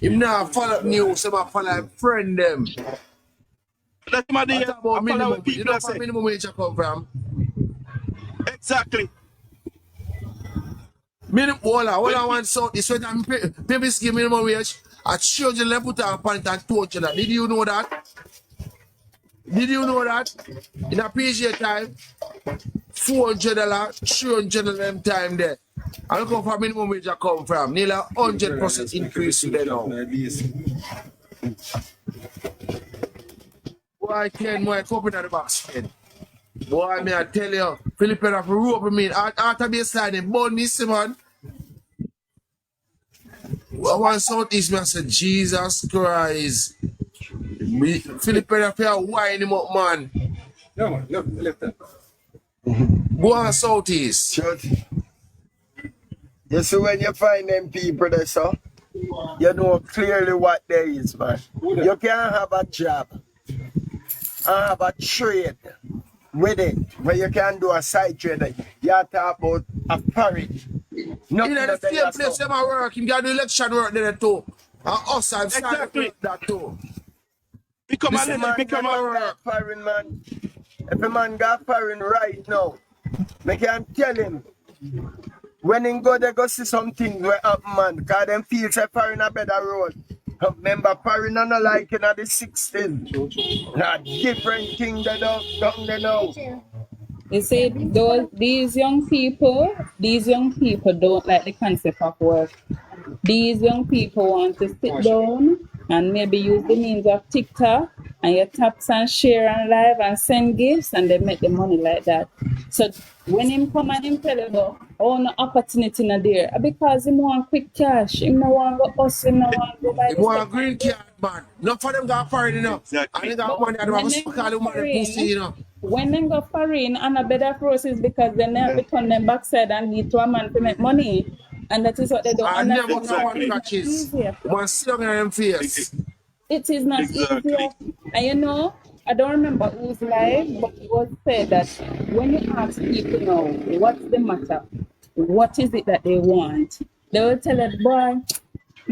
Him now follow news, him a follow friend them. That's my day. What about minimum? You know where minimum wage come from? Exactly. Minimum, all I want so this when I'm people give minimum wage. I showed you put on point and told you that. Did you know that? Did you know that? In a PGA time, $400, $300 them time there. I look how far minimum wage I come from. Nearly 100% increase there now. Boy, Ken, boy, come in at the box, Ken. Boy, me I tell you, Philippe have to rope me. After baseline, him burn me, see, man. I want Southeast, me I said, Jesus Christ. Philippe have to wine him up, man. No, man, look, left that. Go on Southeast. Church. You see when you find them people there, so you know clearly what there is, man. You can't have a job and have a trade with it, where you can do a side trade. You talk about a parrot. In the same place them a work, you can do election work there too. And us and Exactly. that too. Become This man got foreign, man. If a man got foreign right now, I can tell him when he go there go see something where up man, because them feel say foreign a better road. Remember foreign are not like in the 60s. A different thing they don't they know. You see, these young people don't like the concept of work. These young people want to sit down and maybe use the means of TikTok and you taps and share and live and send gifts and they make the money like that. So when him come and him tell you, oh, no opportunity not there, because him want quick cash, him no want go hustle, him no want go buy. He want a green card, man. Not for them got foreign enough. Exactly. And they got money, they have a call them pussy, you know. When them go foreign and a better process because they never turn them backside and lead to a man to make money. And that is what they do. I And never that's know what not catches. easier. One sit down in them face. It is not Exactly. easier. And you know, I don't remember who's live, but it was said that when you ask people now, what's the matter? What is it that they want? They will tell us, boy,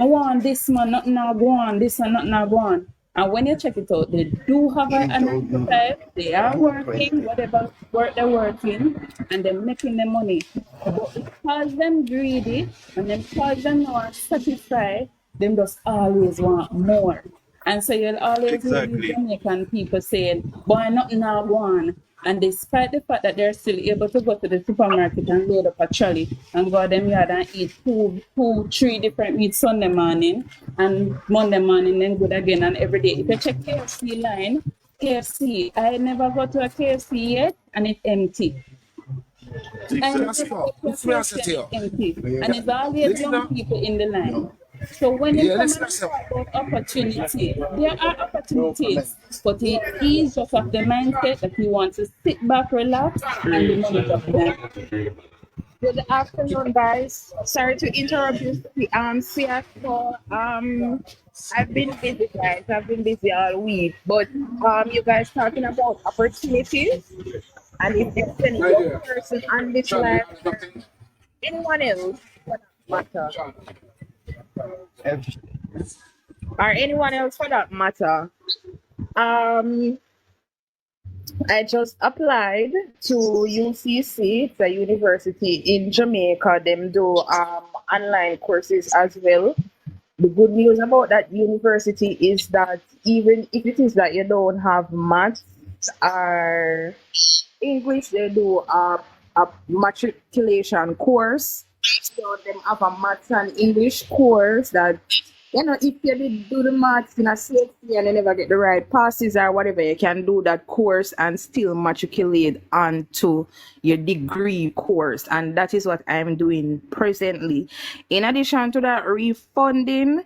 I want this man, nothing now go on, this one, nothing now go on. And when you check it out, they do have a 9 to 5, they are working, whatever work they're working, and they're making the money. But because them greedy, and then because them not satisfied, them just always want more. And so you'll always hear Exactly. these Jamaican people saying, boy, nothing now go on. And despite the fact that they're still able to go to the supermarket and load up a trolley and go to them yard and eat 3 different meats Sunday morning and Monday morning then good again and every day. If you check KFC line, KFC, I never go to a KFC yet and it's empty. And it's empty. And it's always young people in the line. So when you come and talk about opportunity, there are opportunities, but he is just of the mindset that he wants to sit back, relax, and the money of them. Good afternoon, guys. Sorry to interrupt you, CFO. I've been busy, guys. I've been busy all week, but you guys talking about opportunities, and if there's any young person on this live, anyone else, for that matter, or anyone else for that matter. I just applied to UCC, it's a university in Jamaica. Them do online courses as well. The good news about that university is that even if it is that you don't have maths or English, they do a matriculation course. So them have a maths and English course that, you know, if you did do the maths in a safety and you never get the right passes or whatever, you can do that course and still matriculate onto your degree course. And that is what I'm doing presently. In addition to that, refunding,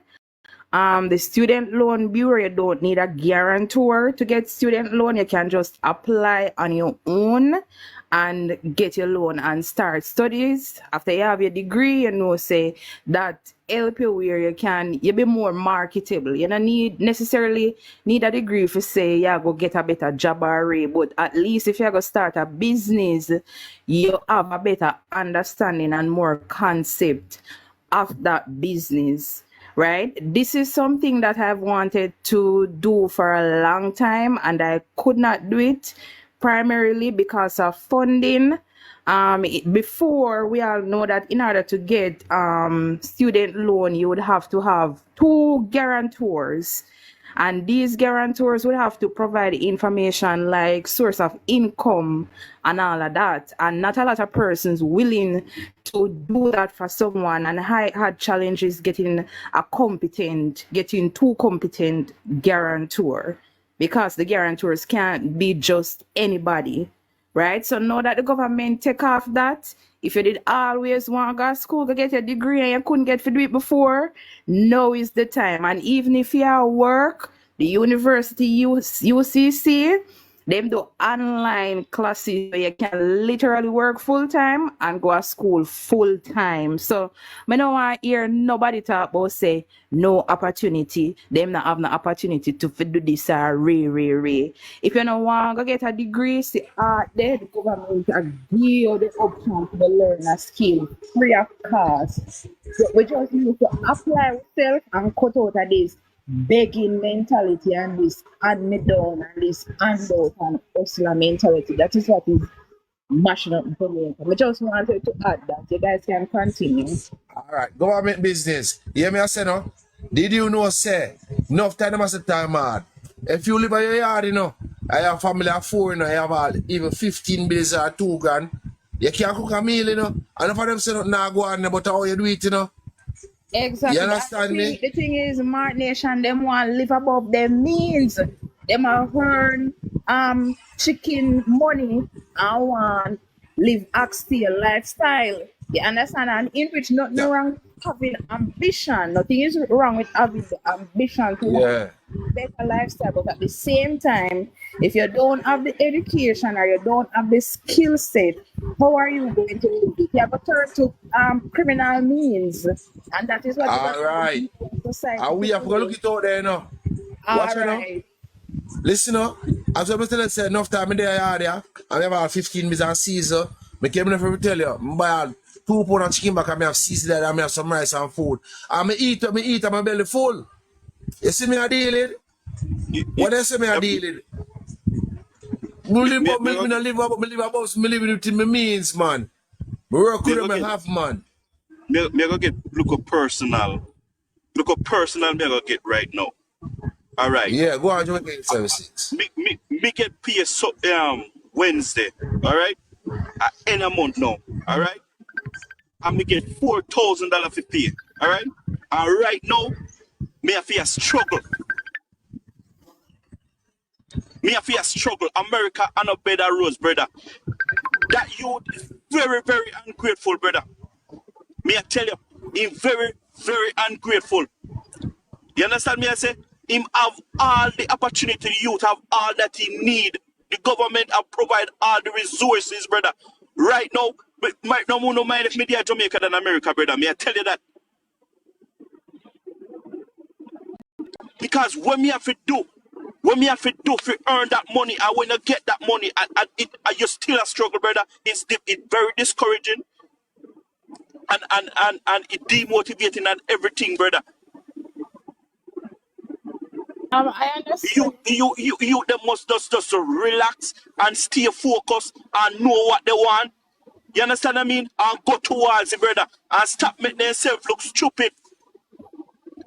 the student loan bureau, you don't need a guarantor to get student loan. You can just apply on your own and get your loan and start studies. After you have your degree, you know, say that help you where you be more marketable. You don't necessarily need a degree for say, yeah, go get a better job already. But at least if you go start a business, you have a better understanding and more concept of that business. right? This is something that I've wanted to do for a long time, and I could not do it primarily because of funding. Before, we all know that in order to get student loan, you would have to have 2 guarantors. And these guarantors would have to provide information like source of income and all of that. And not a lot of persons willing to do that for someone. And I had challenges getting getting 2 competent guarantor, because the guarantors can't be just anybody, right? So now that the government take off that, if you did always want to go to school to get a degree and you couldn't get to do it before, now is the time. And even if you are work, the university UCC, them do online classes where you can literally work full time and go to school full time. So I don't want to hear nobody talk about say no opportunity. Them not have no opportunity to do this re. If you don't want to get a degree, see there the government give you the option to learn a skill free of cost. So we just need to apply ourselves and cut out of this begging mentality and this hand me down and this handout and hustler mentality. That is what is mashing up Jamaica. I just wanted to add that. You guys can continue. All right, government business. You hear me I say no? Did you know say enough time I say time hard. If you live in your yard, you know, I have family of 4, you know, I have all, even 15 bills or 2 grand. You can't cook a meal, you know. And for them say nothing now go on, but how you do it, you know. Exactly. You understand me? The thing is, Mark Nation, them want to live above their means. Them are earn chicken money and want live oxtail lifestyle. You understand? And in which nothing wrong with having ambition. Nothing is wrong with having the ambition to have a better lifestyle. But at the same time, if you don't have the education or you don't have the skill set, how are you going to live it? You have to turn to criminal means. And that is what all right. And we have to go look it out there, you know. Watch it now. Listen up. As I tell you, say enough time in there, yeah. I have about 15 minutes and Caesar. I came in to tell you, I buy 2 pounds of chicken back and I have Caesar there and I have some rice and food. And I eat and my belly full. You see me a deal it? What they say me a deal it? Me live within my means, man. I work with them half, man. Me go get look personal. Look up personal me go get right now. All right. Yeah, go on Jamaican services. Me get paid Wednesday. All right. At end of month now. All right. And me get $4,000 for pay. All right. And right now, me have to struggle. Me have to struggle. America and a better rose, brother. That youth is very, very ungrateful, brother. Me I tell you, him very, very ungrateful. You understand me? I say, him have all the opportunity, the youth have all that he need. The government have provide all the resources, brother. Right now, no mind if me there Jamaica than America, brother. Me I tell you that. Because what me have to do to earn that money, and when you get that money, and you still a struggle, brother, it's very discouraging and it demotivating and everything, brother. I understand. You them must just relax and stay focused and know what they want. You understand what I mean? And go towards it, brother, and stop making themselves look stupid.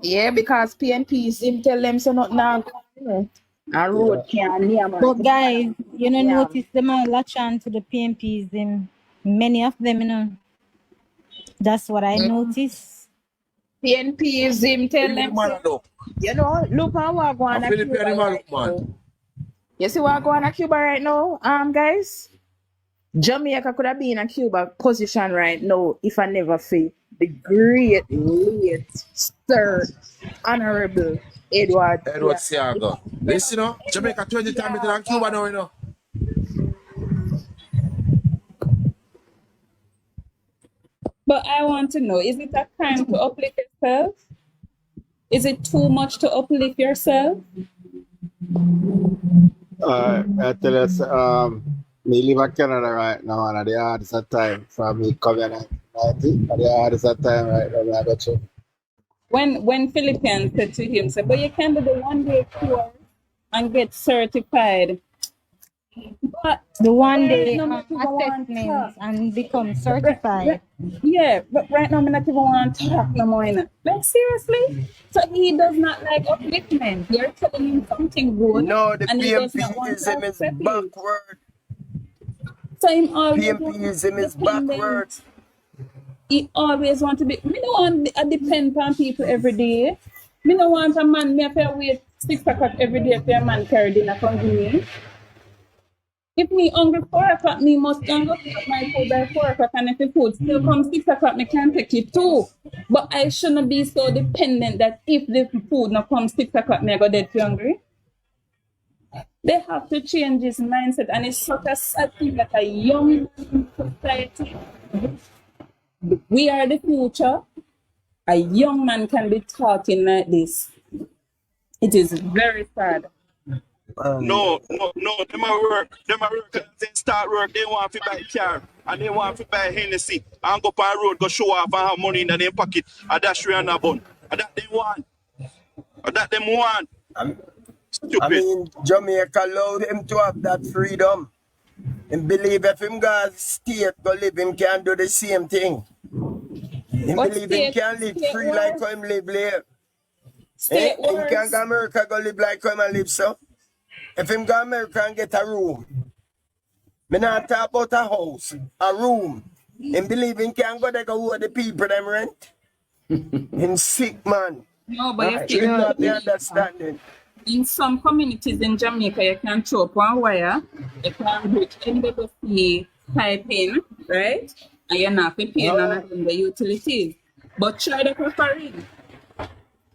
Yeah, because PNP him tell them so not now. And road can't near man. But guys, you know, notice them all latch on to the PNPs, them many of them, you know. That's what I notice. PNP him tell them so, you know, look how we're going to Cuba right now. You see what going to Cuba right now, guys? Jamaica could have been in a Cuba position right now if I never fail. The great, late, sir, honorable Edward Siago. Listen, you know, Jamaica 20 times better than Cuba now, you know. But I want to know, is it a crime to uplift yourself? Is it too much to uplift yourself? I tell you, me live in Canada right now, and the hardest of time for me coming in 90, and the hardest of time right now, I got you. when Philippines said to him, say, but you can do the 1 day course and get certified. But The one right day now, I don't want to assessment talk. and become Right, certified. yeah, but right now, I'm not even want to talk no more. Like, seriously? So he does not like upliftment. You're telling him something good, No, the and he does not want to PMPism is accept it. backward. So him always want to PMPism be is backward. dependent. He always want to be. Me don't want to depend on people every day. Me don't want a man. Me have to wait 6 o'clock every day for a man carry dinner from me. If me hungry 4 o'clock, me must go pick up my food by 4 o'clock, and if the food still comes 6 o'clock, me can take it too. But I shouldn't be so dependent that if the food not comes 6 o'clock, me I go dead hungry. They have to change this mindset, and it's such a sad thing that a young society, we are the future. A young man can be talking like this. It is very sad. No, them a work. They start work, they want to buy car and they want to buy Hennessy and go on road, go show off and have money in their pocket. And that's and a bun. And that they want. And that them want. I Stupid. mean, Jamaica allowed him to have that freedom. And believe if him go state go live, him can do the same thing. Him But believe him can live free like how him live here. state Him can wars. go America go live like how him live so. If him go America and get a room, me not talk about a house, a room. Him believe him can go there go hold the people them rent. Him sick man. No, but Right? you Him see, not the understanding. in some communities in Jamaica, you can throw up one wire, you can reach NWC pipe in, right? And you're not paying none of them the utilities. But try that for foreign.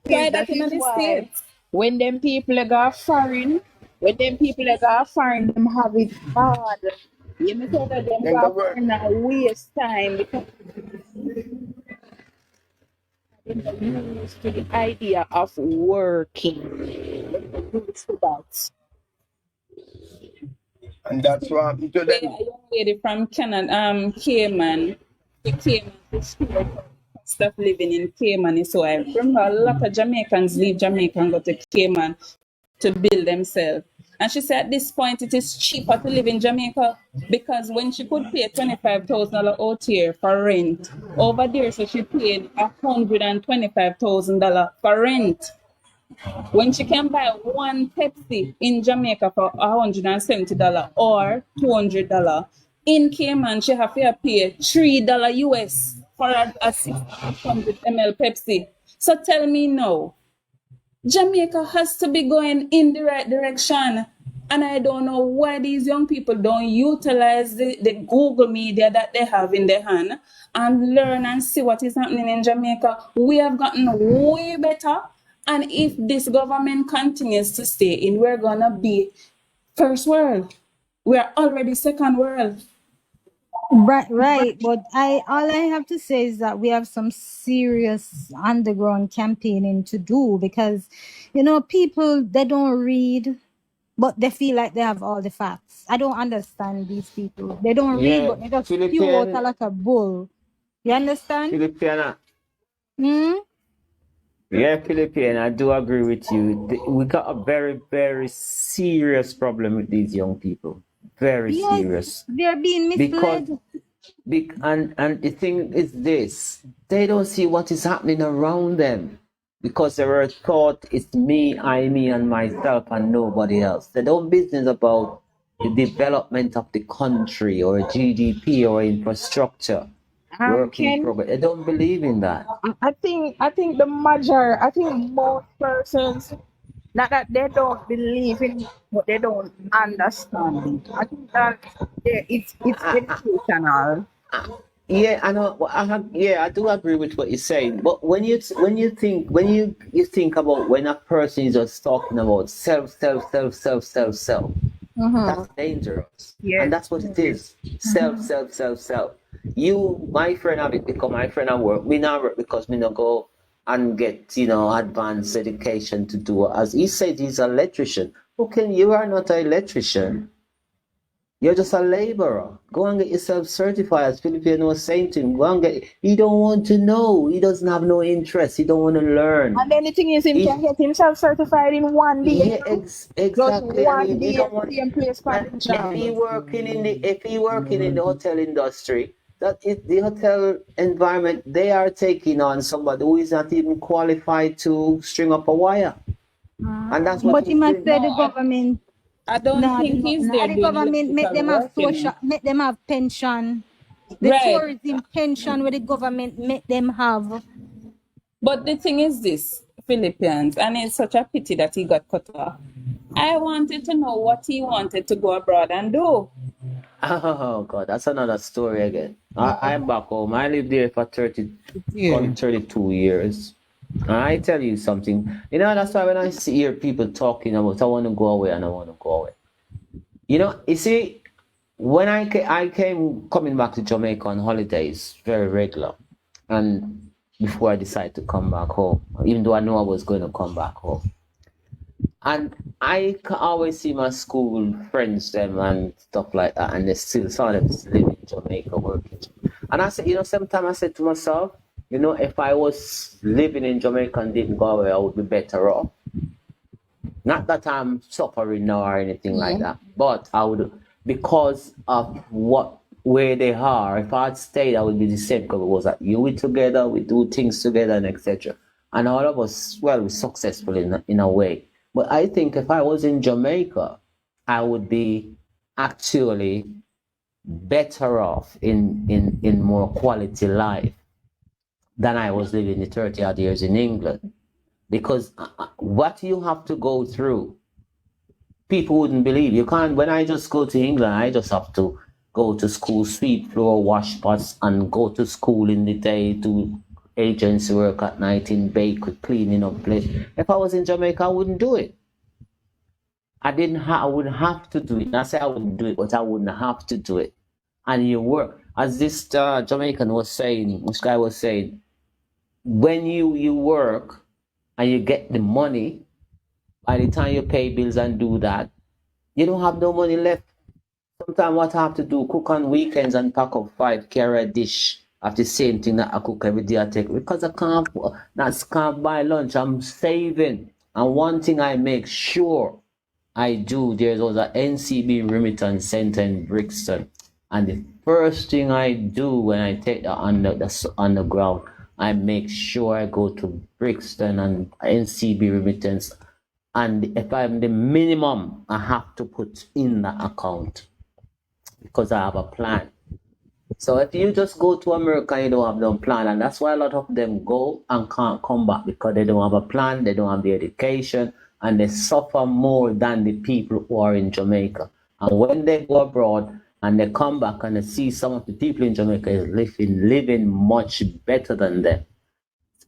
Try that That in is the why States. when them people go foreign, them have it hard. You may say that them Then go go work. foreign and waste time because they're used to the idea of working. Used to that. And that's what happened to A them. young lady from Canada, Cayman, the Cayman stuff living in Cayman. So I remember a lot of Jamaicans leave Jamaica and go to Cayman to build themselves. And she said at this point it is cheaper to live in Jamaica because when she could pay $25,000 out here for rent, over there so she paid $125,000 for rent. When she can buy one Pepsi in Jamaica for $170 or $200, in Cayman she have to pay $3 US for a 600 ml Pepsi. So tell me now, Jamaica has to be going in the right direction. And I don't know why these young people don't utilize the Google media that they have in their hand and learn and see what is happening in Jamaica. We have gotten way better. And if this government continues to stay in, we're going to be first world. We're already second world. Right. But all I have to say is that we have some serious underground campaigning to do because, people they don't read, but they feel like they have all the facts. I don't understand these people. They don't read, Yeah, but they just spew out Philippine, a lot of bull. You understand? Filipina. Hmm? Yeah, Philippine, I do agree with you. We got a very, very serious problem with these young people. Very Yes, serious. they're being Because misled. and the thing is this, they don't see what is happening around them. Because they were taught it's me, me, and myself, and nobody else. They don't business about the development of the country or GDP or infrastructure, working Ken, progress. They don't believe in that. I think most persons not that they don't believe in it, but they don't understand it. I think that it's educational. Yeah, I know. Yeah, I do agree with what you're saying. But when you think about when a person is just talking about self, that's dangerous, Yes. and that's what it is. Self. You, my friend, have it because my friend at work. Me not work because me not go and get advanced education to do as he said. He's an electrician. Okay, you are not an electrician. You're just a laborer. Go and get yourself certified, as Filipino was saying to him. Go and get. He don't want to know. He doesn't have no interest. He don't want to learn. And then the thing is, him He, can get himself certified in one day. yeah, Just exactly. And one he day, don't want. same place for And the job. if he working in the hotel industry, that is the hotel environment. They are taking on somebody who is not even qualified to string up a wire, and that's what But he he's must say doing. the government. I don't No, think he's there the doing government make electrical them have work, you know. social, make them have pension. The Right. tourism pension where the government make them have. But the thing is this, Philippines, and it's such a pity that he got cut off. I wanted to know what he wanted to go abroad and do. Oh God, that's another story again. I'm back home. I lived there for 32 years. And I tell you something, you know, that's why when I hear people talking about I want to go away and I want to go away. You know, you see, when I came coming back to Jamaica on holidays, very regular, and before I decided to come back home, even though I know I was going to come back home. And I can always see my school friends, them and stuff like that, and they still, some of them still live in Jamaica working. And I said, you know, sometimes I said to myself, you know, if I was living in Jamaica and didn't go away, I would be better off. Not that I'm suffering now or anything like that, but I would, because of where they are, if I'd stayed, I would be the same, because it was like you we together, we do things together and etc. And all of us, well, we're successful in a way. But I think if I was in Jamaica, I would be actually better off in more quality life than I was living the 30 odd years in England. Because what you have to go through, people wouldn't believe. You can't, when I just go to England, I just have to go to school, sweep floor, wash pots, and go to school in the day, do agency work at night in bakery, cleaning up place. If I was in Jamaica, I wouldn't do it. I wouldn't have to do it. I say I wouldn't do it, but I wouldn't have to do it. And you work, as this Jamaican was saying, this guy was saying, when you work and you get the money, by the time you pay bills and do that, you don't have no money left. Sometimes what I have to do, cook on weekends and pack up 5 carry a dish of the same thing that I cook every day I take, because I can't buy lunch. I'm saving. And one thing I make sure I do, there was an NCB remittance center in Brixton. And the first thing I do when I take that underground, I make sure I go to Brixton and NCB remittance. And if I'm the minimum, I have to put in that account, because I have a plan. So if you just go to America and you don't have no plan, and that's why a lot of them go and can't come back, because they don't have a plan, they don't have the education, and they suffer more than the people who are in Jamaica. And when they go abroad and they come back and they see some of the people in Jamaica is living much better than them.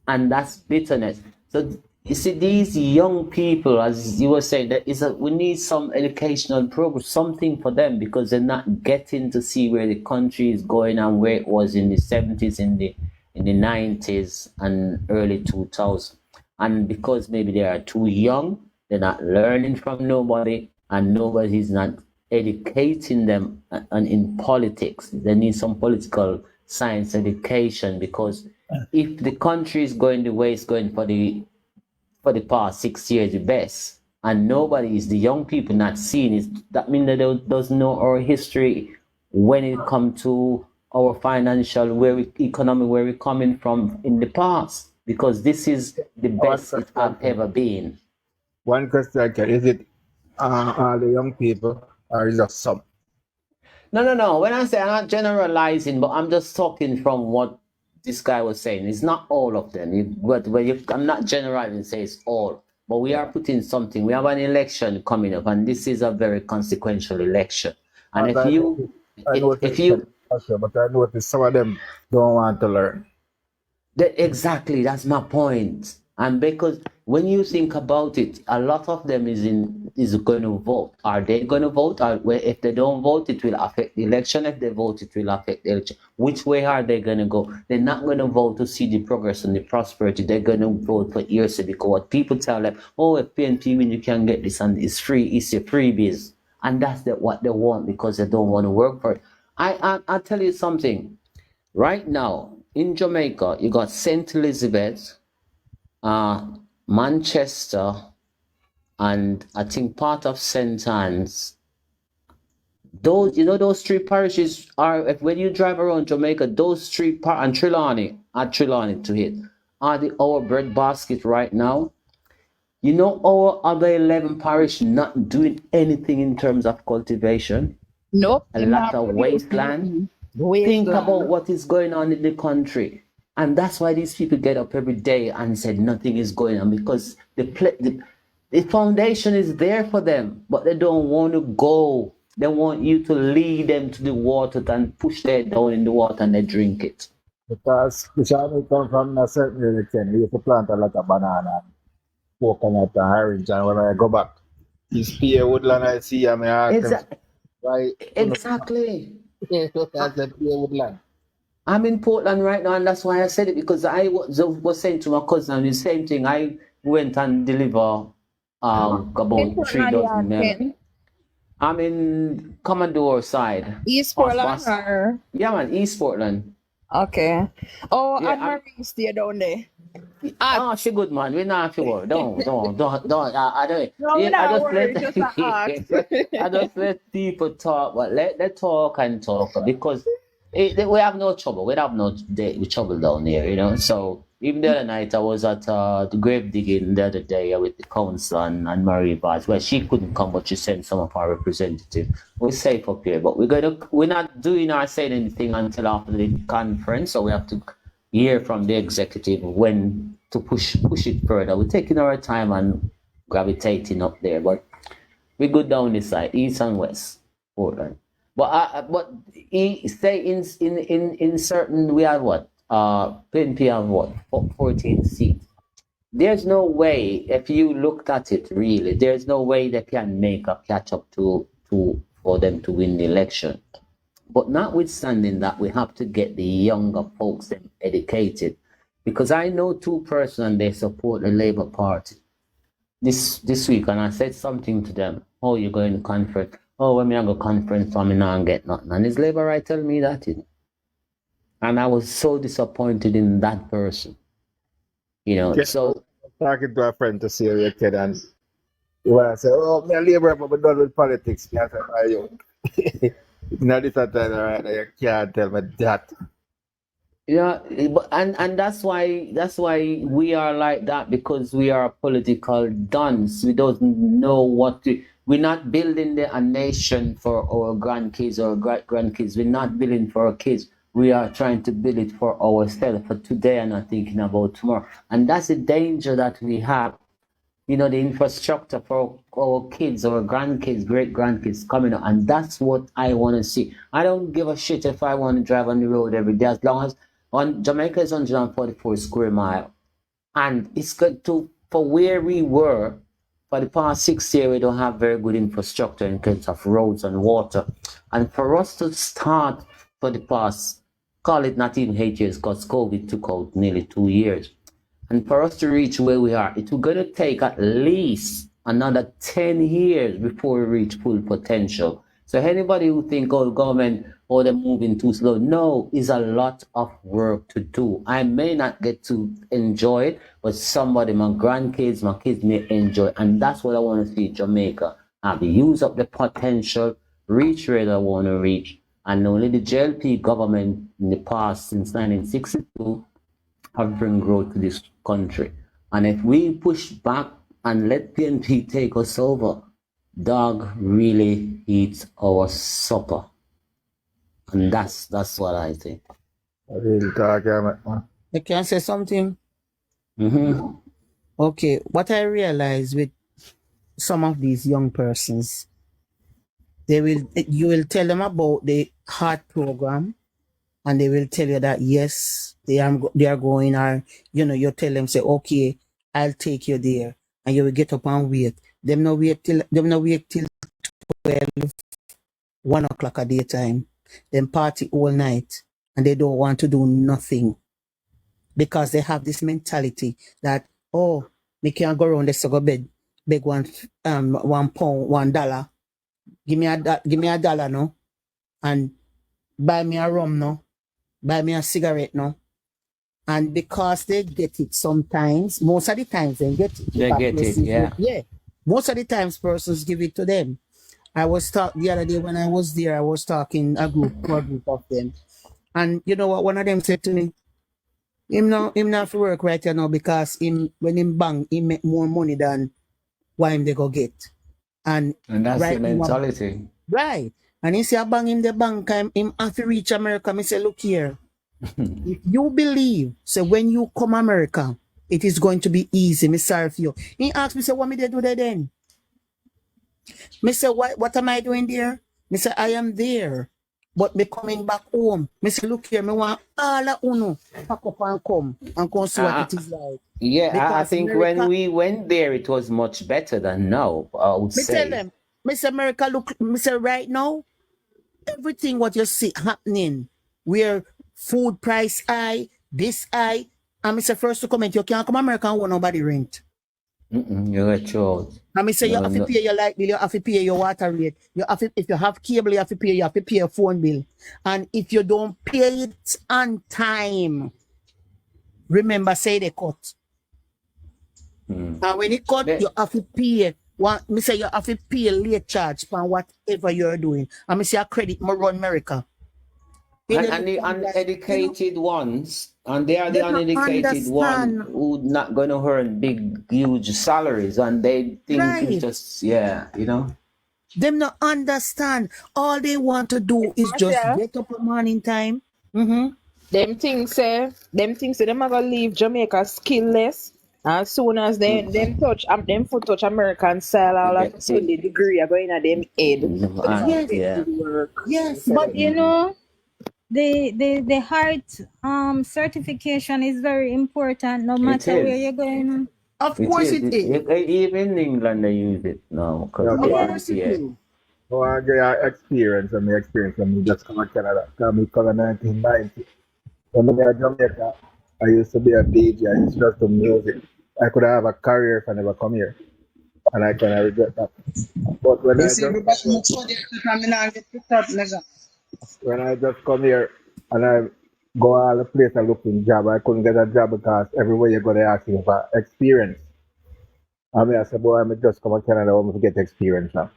And that's bitterness. So you see, these young people, as you were saying, we need some educational program, something for them, because they're not getting to see where the country is going and where it was in the 70s, in the 90s and early 2000s. And because maybe they are too young, they're not learning from nobody, and nobody's not educating them and in politics. They need some political science education, because if the country is going the way it's going for the past 6 years, the best, and nobody is, the young people not seeing it, that means that they doesn't know our history when it comes to our financial, economy, where we're coming from in the past, because this is the best it have ever been. One question, is it all the young people, or is it some? No. When I say, I'm not generalizing, but I'm just talking from what this guy was saying. It's not all of them. I'm not generalizing, say it's all. But we are putting something. We have an election coming up, and this is a very consequential election. And but I noticed some of them don't want to learn. Exactly, that's my point. And because when you think about it, a lot of them is going to vote. Are they going to vote? Or if they don't vote, it will affect the election. If they vote, it will affect the election. Which way are they going to go? They're not going to vote to see the progress and the prosperity. They're going to vote for years, because what people tell them, oh, if PNP win, you can get this, and it's free. It's a freebies. And that's what they want because they don't want to work for it. I'll tell you something. Right now, in Jamaica, you got St. Elizabeth, Manchester, and I think part of St. Anne's. Those three parishes are, when you drive around Jamaica, those three and Trelawney, add Trelawney to it, are our bread basket right now. You know, our other 11 parish not doing anything in terms of cultivation. Nope. A lot of wasteland. Think about what is going on in the country. And that's why these people get up every day and say nothing is going on, because the foundation is there for them, but they don't want to go. They want you to lead them to the water and push them down in the water and they drink it. Because Bishani come from a certain religion, we used to plant a lot of banana, coconut, and orange, and when I go back, this Pierre Woodland I see, I mean, I ask them, why? Exactly. I said Pierre Woodland. I'm in Portland right now, and that's why I said it, because I was saying to my cousin the same thing. I went and deliver about 3 dozen men. I'm in Commodore side. East Portland or? Yeah, man, East Portland. Okay. Oh, Yeah, and Marie stay down there. Oh, she good, man. We not sure. Don't. I don't. No, Yeah, not worry, just a ask. I just let people talk, but let talk and talk, because we have no trouble. We have no trouble down here, you know. So even the other night, I was at the grave digging the other day with the council and Marie Vaz, where she couldn't come, but she sent some of our representatives. We're safe up here, but we're not doing or saying anything until after the conference, so we have to hear from the executive when to push it further. We're taking our time and gravitating up there, but we go down this side, east and west, Portland. But say in certain, we have what? PNP have what? 14 seats. There's no way, if you looked at it really, there's no way they can make a catch up to for them to win the election. But notwithstanding that, we have to get the younger folks educated, because I know 2 persons and they support the Labour Party this week, and I said something to them. Oh, you're going to conference? Oh, when I go conference, I'm not get nothing. And is Labour right telling me that? And I was so disappointed in that person. You know, so Talking to a friend to see a kid, and when I say, oh, me a Labour, but I'm done with politics. Me I say, are you? Now this time, right? You can't tell me that. yeah, and that's why we are like that, because we are a political dunce. We don't know we're not building a nation for our grandkids or great-grandkids. We're not building for our kids. We are trying to build it for ourselves, for today and not thinking about tomorrow. And that's the danger that we have. You know, the infrastructure for our kids, our grandkids, great-grandkids coming up. And that's what I want to see. I don't give a shit if I want to drive on the road every day, as long as Jamaica is 144 square miles. And it's good for where we were, for the past 6 years, we don't have very good infrastructure in terms of roads and water. And for us to start for the past, call it not even 8 years, because COVID took out nearly 2 years. And for us to reach where we are, it's going to take at least another 10 years before we reach full potential. So anybody who think, oh, government, oh, they're moving too slow. No, it's a lot of work to do. I may not get to enjoy it, but somebody, my grandkids, my kids may enjoy it. And that's what I want to see Jamaica have. Use up the potential, reach where they want to reach. And only the JLP government in the past, since 1962, have bring growth to this country. And if we push back and let PNP take us over, dog really eats our supper. And that's what I think. I really talk, man. I can say something. Mm-hmm. Okay, what I realize with some of these young persons, you will tell them about the heart program, and they will tell you that yes, they are going, or you tell them, say, okay, I'll take you there, and you will get up and wait. Them no wait till 12, 1 o'clock at daytime. Them party all night, and they don't want to do nothing, because they have this mentality that, oh, me can't go around the go beg £1, $1, give me a dollar, no, and buy me a rum, no, buy me a cigarette, no. And because they get it sometimes, most of the times they get it. They get it, yeah. Yeah. Most of the times persons give it to them. I was talking the other day when I was there, I was talking a group of them. And you know what one of them said to me? Him not for work right now because when him bang, he make more money than what him they go get. And that's right the mentality. Right. And he say I bang him the bank, him have to reach America. Me say, look here. If you believe, so when you come America, it is going to be easy. Me sorry for you. He asked me, say, what me they do there then? Me say, what am I doing there? Me say, I am there. But me coming back home. Me say, look here, me want all of uno pack up and come see what it is like. Yeah, I think America, when we went there, it was much better than now, I would me say. tell them, me say, America, look, me say, right now, everything what you see happening, where food price high, this high, and me say, first to comment, you can't come America and want nobody rent. You're true. And me say you have to pay your light bill, you have to pay your water rate. You have to, if you have cable, you have to pay your phone bill. And if you don't pay it on time, remember say they cut. And when it cut, you have to pay. Me say you have to pay late charge for whatever you're doing. And me say a credit more run America. And the uneducated ones, and they are the uneducated ones who not going to earn big, huge salaries, and they think it's just, you know. Them not understand. All they want to do is just get up at morning time. Them things say them are gonna leave Jamaica skillless. As soon as them foot touch American style, all of a sudden the degree are going at them head. Yes, but you know, the heart certification is very important no matter where you're going. Of course it is. Even in England they use it now. So I get experience and my experience when we just come to Canada. Because we come in 1990. When I was in Jamaica, I used to be a DJ. I used to just do music. I could have a career if I never come here. And I kind of regret that. But when I just come here and I go all the place and look for a job, I couldn't get a job because everywhere you go they ask you for experience. I said, boy, I'm just come to Canada, I'm to get experience now.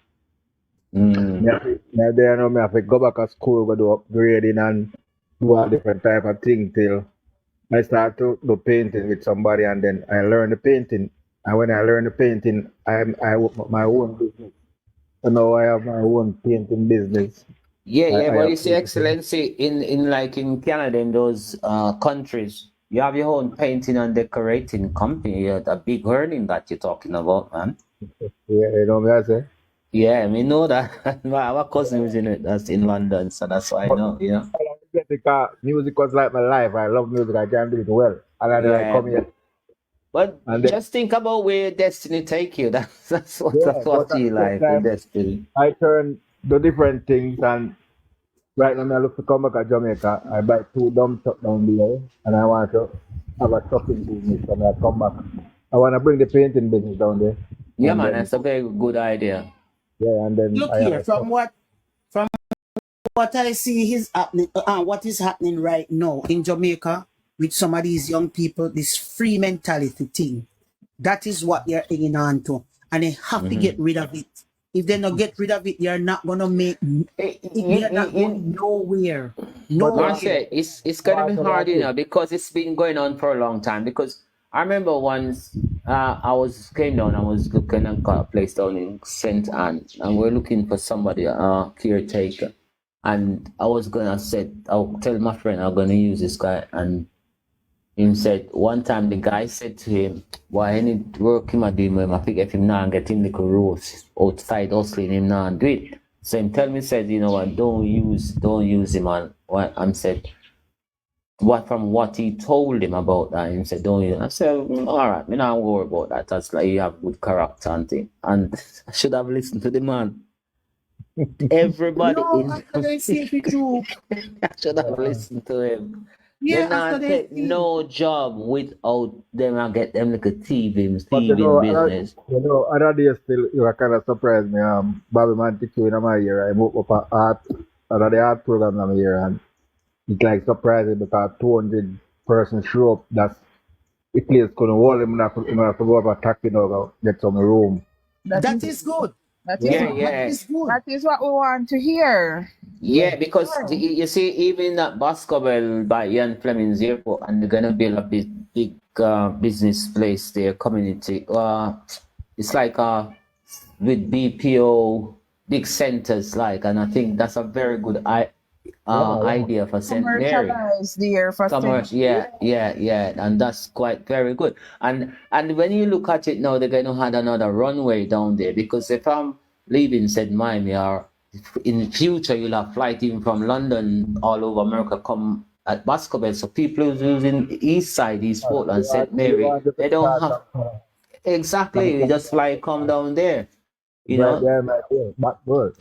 Now I have to go back to school, go do upgrading and do all different type of things till I start to do painting with somebody, and then I learn the painting. And when I learn the painting, I open my own business. So now I have my own painting business. But you see, Excellency, in Canada, in those countries, you have your own painting and decorating company. You have a big earning that you're talking about, man. Yeah, you know what I say? Yeah, I know that. Our cousin was in it. That's in London, so that's why I know. Yeah. Because music was like my life. I love music. I can do it well, and I come here. But just think about where your destiny take you. That's what you like. Your destiny. I turn the different things, and right now I look to come back to Jamaica. I buy 2 dump trucks down there, and I want to have a trucking business. And I come back. I want to bring the painting business down there. Yeah, man, that's a very good idea. Yeah, and then look here, from what I see is happening, what is happening right now in Jamaica with some of these young people, this free mentality thing, that is what they're hanging on to, and they have to get rid of it. If they don't get rid of it, they're not gonna make. They're not going nowhere. But I say it's gonna be hard, you know, because it's been going on for a long time. Because I remember once I came down, I was looking at a place down in St. Anne, and we're looking for somebody, caretaker. And I was I'll tell my friend I'm gonna use this guy, and him said one time the guy said to him, why any work him a doing with him, I pick if him now and get him little roast outside hustling him now and do it. So him tell me said, you know what, don't use him on what I'm said. From what he told him about that, he said, don't use. I said, all right, me not worry about that. That's like you have good character and thing. And I should have listened to the man. Everybody I should have listened to him. They Yeah, after not they take see. no job without them and get them like a But thieving business. other days still, you were kind of surprised me. Bobby Man took you in my ear. I moved up a art, another art program in my ear, and it's like surprising because 200 persons show up. That's the place couldn't hold him. Enough to go over attack, get some room. That is good. that is Yeah, Yeah. what That yeah. is good. that is what we want to hear. Yeah, because you see, even in that Boscobel by Ian Fleming's airport, and they're gonna build a big business place there, community. It's like with BPO big centers, like, and I think that's a very good idea for St. Mary. Commercialize there for Commerce, yeah, and that's quite very good. And when you look at it now, they're going to have another runway down there because if I'm leaving St. Miami, or in the future you'll have flight even from London all over America come at Bascobel. So people who's using the East Side, East Portland, St. Mary, they don't have exactly. You just fly come down there, you Right know. there, right there. Backward.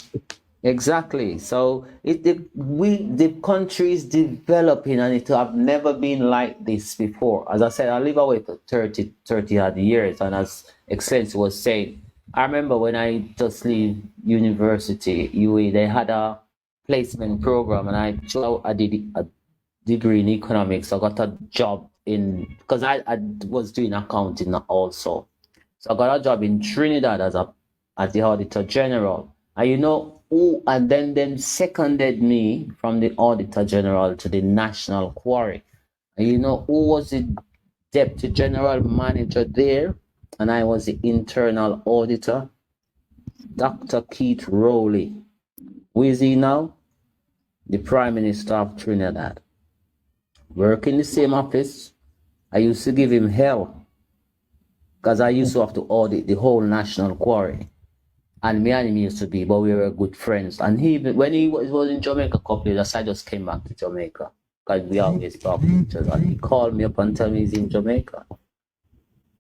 Exactly. So the country is developing and it have never been like this before. As I said, I live away for 30 odd years, and as Excellency was saying, I remember when I just leave university, UA, they had a placement program, and I did a degree in economics. I got a job because I was doing accounting also. So I got a job in Trinidad as the Auditor General. And you know who, and then them seconded me from the Auditor General to the National Quarry. And you know who was the Deputy General Manager there? And I was the Internal Auditor, Dr. Keith Rowley. Who is he now? The Prime Minister of Trinidad. Work in the same office. I used to give him hell because I used to have to audit the whole National Quarry. And me and him used to be, but we were good friends. And when he was in Jamaica a couple of years, I just came back to Jamaica because we always talk to each other. And he called me up and told me he's in Jamaica.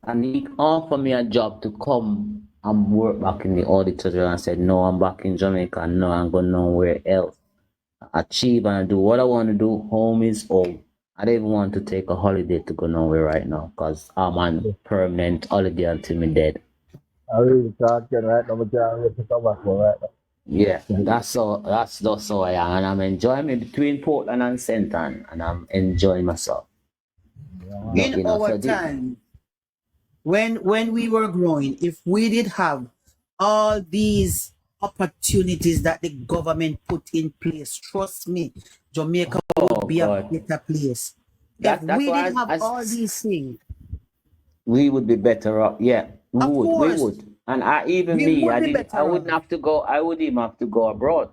And he offered me a job to come and work back in the auditor. And I said, no, I'm back in Jamaica. No, I'm going nowhere else. Achieve and do what I want to do. Home is home. I don't even want to take a holiday to go nowhere right now because I'm on permanent holiday until me dead. I really talking right now, but I'm ready to come back for right now. Yeah, that's just how I am, and I'm enjoying me between Portland and St. Ann, and I'm enjoying myself. In our time, when we were growing, if we did have all these opportunities that the government put in place, trust me, Jamaica would be a better place. If we did have all these things, we would be better off. Yeah, we would. And I wouldn't have to go. I wouldn't even have to go abroad.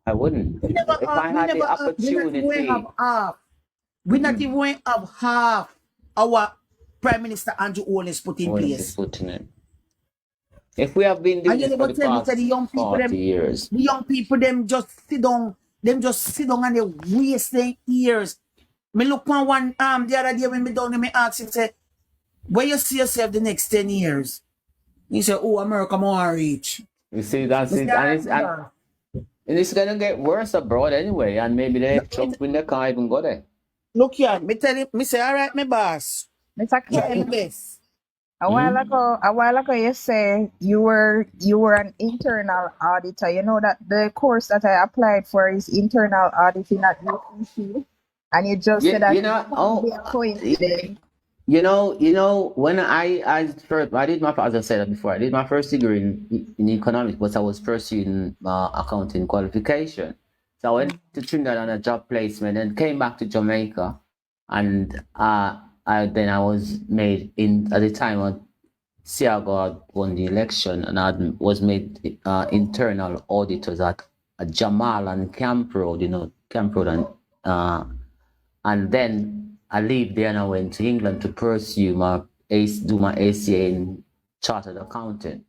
I wouldn't. If I had the opportunity. We not even have half our Prime Minister Andrew Holness put in place. If we have been doing this for the past the young people 40 years. The young people them just sit down and they waste their years. Me look on one the other day when me down me ask him say, where you see yourself the next 10 years? He said, oh, America more reach. You see, that's it. And it's gonna get worse abroad anyway, and maybe they jump when they can't even go there. Look here, me tell him, me say, all right, my boss. Mr. Ken, a while ago, you say you were an internal auditor. You know that the course that I applied for is internal auditing at UPC, and you just said that be a coincidence. You know, when I did my, as I said before, I did my first degree in economics, but I was pursuing accounting qualification. So I went to Trinidad on a job placement and came back to Jamaica, and I was made at the time when Siago won the election, and I was made internal auditors at Jamal and Camp Road, and then I leave there and I went to England to pursue do my ACA in chartered accounting.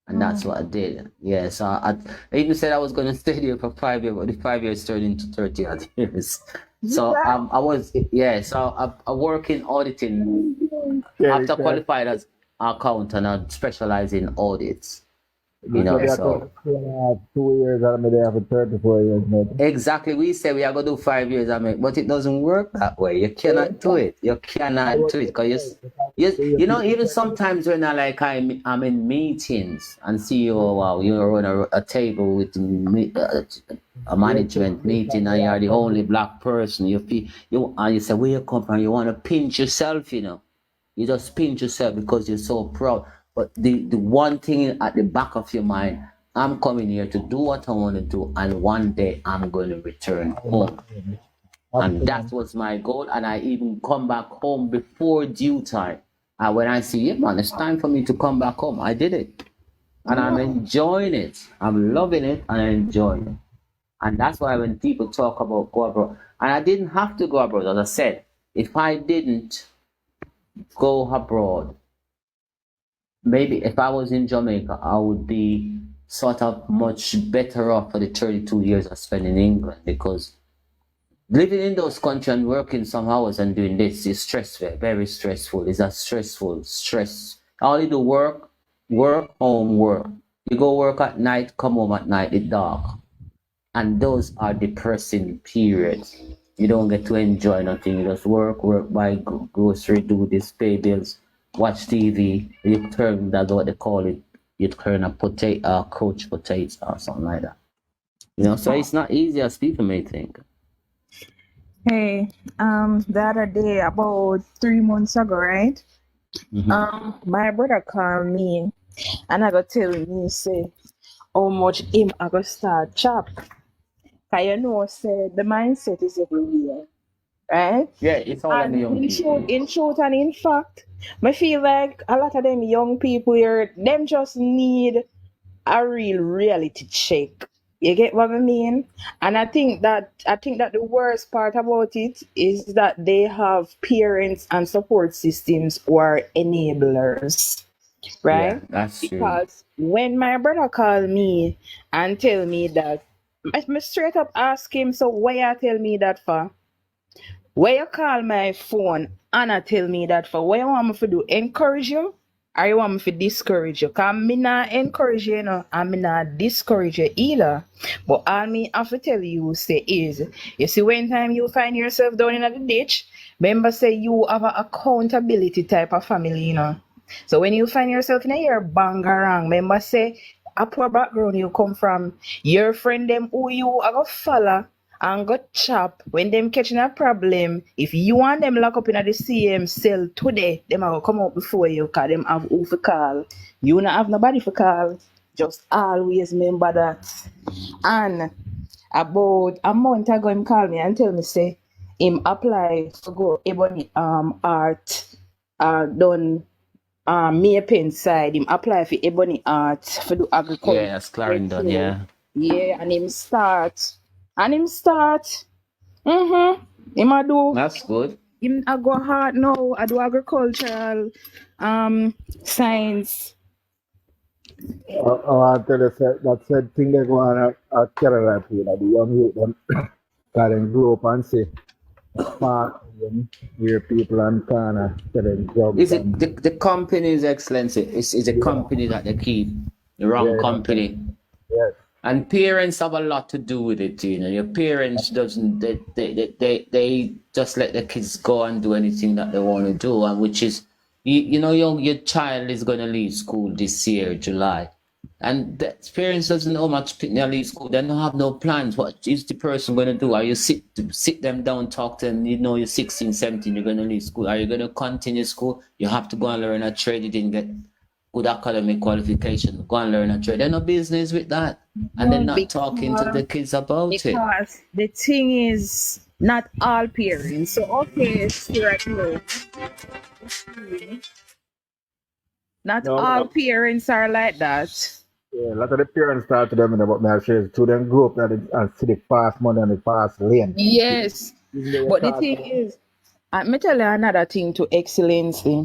And that's what I did. Yeah, so I even said I was going to stay there for 5 years, but the 5 years turned into 30 odd years. So I work in auditing. After qualified as accountant, I specialize in audits. You know, They are so 2 years and I'm there for 34 years, mate. exactly we say we are gonna do 5 years, I mean, but it doesn't work that way. You cannot do it. You cannot do it because you know, even sometimes when I'm in meetings and see you, wow, you're on a table with a management meeting and you're the only black person. You feel and you say where you come from. You want to pinch yourself, you know. You just pinch yourself because you're so proud. But the one thing at the back of your mind, I'm coming here to do what I want to do, and one day I'm going to return home. And that was my goal. And I even come back home before due time. And when I see, yeah, man, it's time for me to come back home, I did it. And I'm enjoying it. I'm loving it and I'm enjoying it. And that's why when people talk about go abroad, and I didn't have to go abroad, as I said, if I didn't go abroad, maybe if I was in Jamaica, I would be sort of much better off for the 32 years I spent in England, because living in those countries and working some hours and doing this is stressful, very stressful. It's a stressful stress. All you do work, home, work. You go work at night, come home at night, it's dark. And those are depressing periods. You don't get to enjoy nothing. You just work, buy grocery, do this, pay bills, watch TV. You turn, that's what they call it. You turn a couch potato or something like that. You know, so it's not easy as people may think. Hey, the other day, about 3 months ago, right? My brother called me and I got tell me, say, how much him I got start chop. Cause you know, say the mindset is everywhere, right? Yeah, it's all on the young people. In truth and in fact, I feel like a lot of them young people here, them just need a real reality check. You get what I mean? And I think that the worst part about it is that they have parents and support systems who are enablers. Right? Yeah, that's true. Because when my brother called me and tell me that, I straight up ask him, so why you tell me that for? Why you call my phone and I tell me that for? What you want me to do? Encourage you? Or you want me to discourage you? Because me not encourage you, and me not discourage you either. But all me have to tell you say is, you see when time you find yourself down in the ditch, remember say you have an accountability type of family, you know. So when you find yourself in a year bangarang, remember say a poor background you come from, your friend them who you are go follow and go chop when them catching a problem. If you want them lock up in the same cell today, them are gonna come out before you, cause them have who for call. You not have nobody for call. Just always remember that. And about a month ago, him call me and tell me say him apply to go Ebony art done Maypen side. Him apply for Ebony art for do agriculture. Yeah, that's Clarendon, yeah. Yeah, and him start. Him a do. That's good. Him I go hard now. I do agricultural science. I tell you, that said thing they go on at Kerala, the young youth, them, can grow up and say, park, where people and kind of selling drugs. Is it the company is excellent? It's a company that they keep, the wrong company. Yes. And parents have a lot to do with it, you know. Your parents doesn't they just let the kids go and do anything that they want to do, and which is your child is gonna leave school this year, July. And the parents doesn't know much they leave school, they don't have no plans. What is the person gonna do? Are you sit them down, talk to them, you're 16, 17, you're gonna leave school. Are you gonna continue school? You have to go and learn a trade, you didn't get good academic qualification, go and learn a trade. They're no business with that. And they're not talking to the kids about it. Because the thing is, not all parents. So okay, Stuart, no. Not all parents are like that. Yeah, a lot of the parents start to them about my shares. Children grow up and see the fast money and the fast lane. Yes. But the thing is, let me tell you another thing to excellency.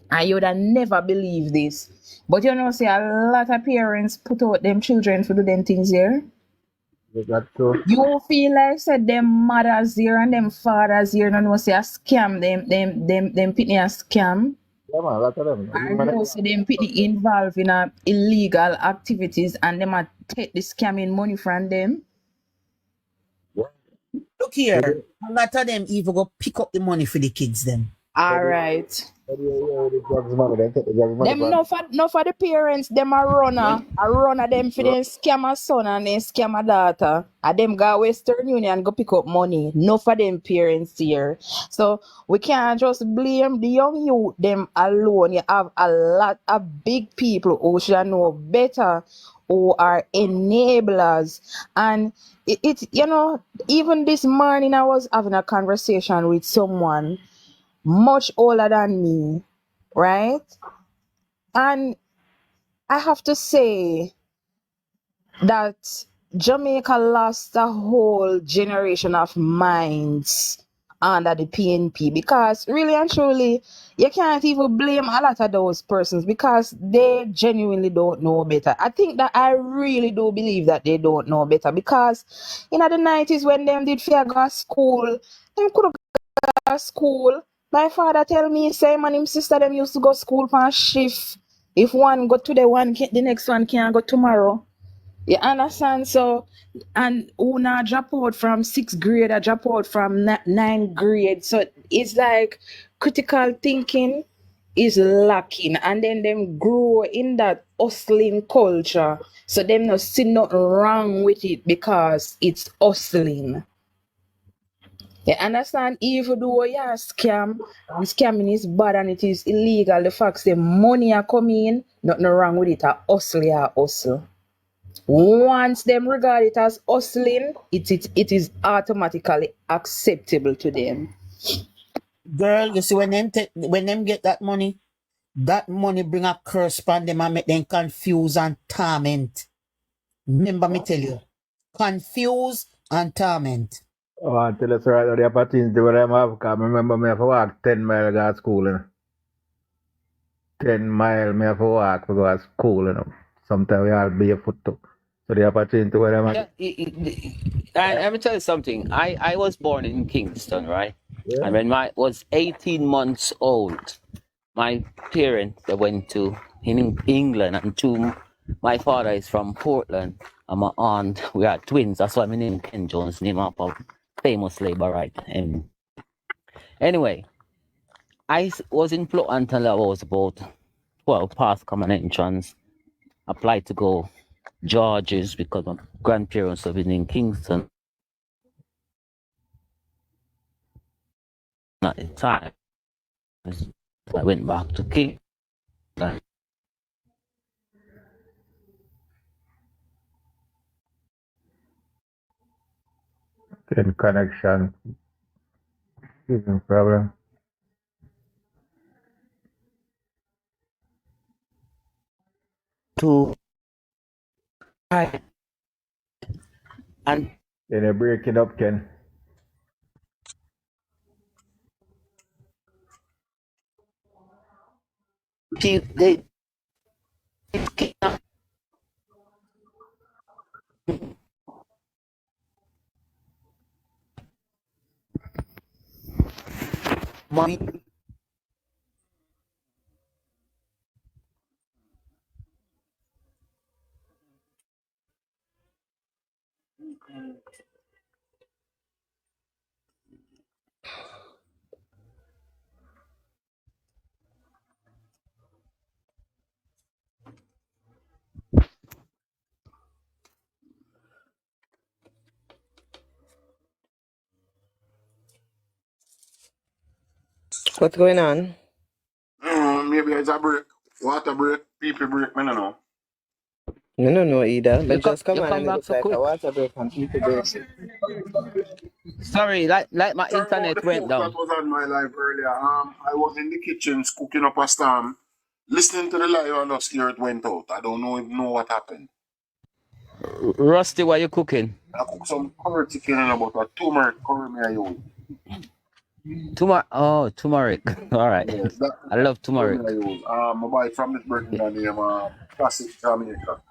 And you would have never believe this. But you know, say a lot of parents put out them children to do them things here. Is that true? You feel like said them mothers here and them fathers here, no say a scam, them pitney a scam. Yeah, man, a lot of them. And most of them pretty involved in illegal activities and them a take the scamming money from them. Look here. A lot of them even go pick up the money for the kids then. All right. The drugs money, they take the drugs money Them from. no for the parents, them a runner them for them scam a son and then scam a daughter. And them go Western Union go pick up money. No for them parents here. So we can't just blame the young youth them alone. You have a lot of big people who should know better, who are enablers. And it you know, even this morning I was having a conversation with someone much older than me, right? And I have to say that Jamaica lost a whole generation of minds under the PNP because really and truly, you can't even blame a lot of those persons because they genuinely don't know better. I think that I really do believe that they don't know better because in the 90s when them did fear go to school, them could go to school. My father tell me, same and him sister them used to go school for shift. If one go today, the next one can't go tomorrow. You understand? So, and who now drop out from 6th grade, I drop out from 9th grade. So it's like critical thinking is lacking, and then them grow in that hustling culture. So them not see nothing wrong with it because it's hustling. You understand? Even though yeah, scam and scamming is bad and it is illegal, the fact the money are coming in, nothing wrong with it. A hustle, yeah, hustle. Once them regard it as hustling, it is automatically acceptable to them. Girl, you see when them get that money bring a curse upon them and make them confuse and torment. Remember me tell you. Confuse and torment. Oh, until it's right, the opportunity where I'm have, because I remember me have to walk 10 miles to go to school, you know. 10 miles me have to walk to go to school, you know. Sometimes we all barefoot too. So the opportunity where I'm Yeah, let me tell you something. I was born in Kingston, right? Yeah. And when I was 18 months old, my parents they went to in England, and my father is from Portland, and my aunt, we are twins. That's why my name Ken Jones, name of a famous labor right. And anyway, I was in Portland until I was about 12 past common entrance. Applied to go George's because my grandparents living in Kingston at the time. I went back to Kingston. in connection. No problem. To and Then you break it up, Ken. they money. What's going on? Maybe it's a break. Water break, people break, I don't know. I don't know either. But just come You on come and it back looks so like a quick. water break and people break. Sorry, like my Sorry about internet the went post that down. was on my live earlier. I was in the kitchen cooking up a storm, listening to the live and just hear it went out. I don't know what happened. Rusty, what you cooking? I cook some curry chicken and about a turmeric curry me I use. Turmeric. All right. Yes, that I love curry turmeric. me I use. I buy it from this brand name Classic Jamaica.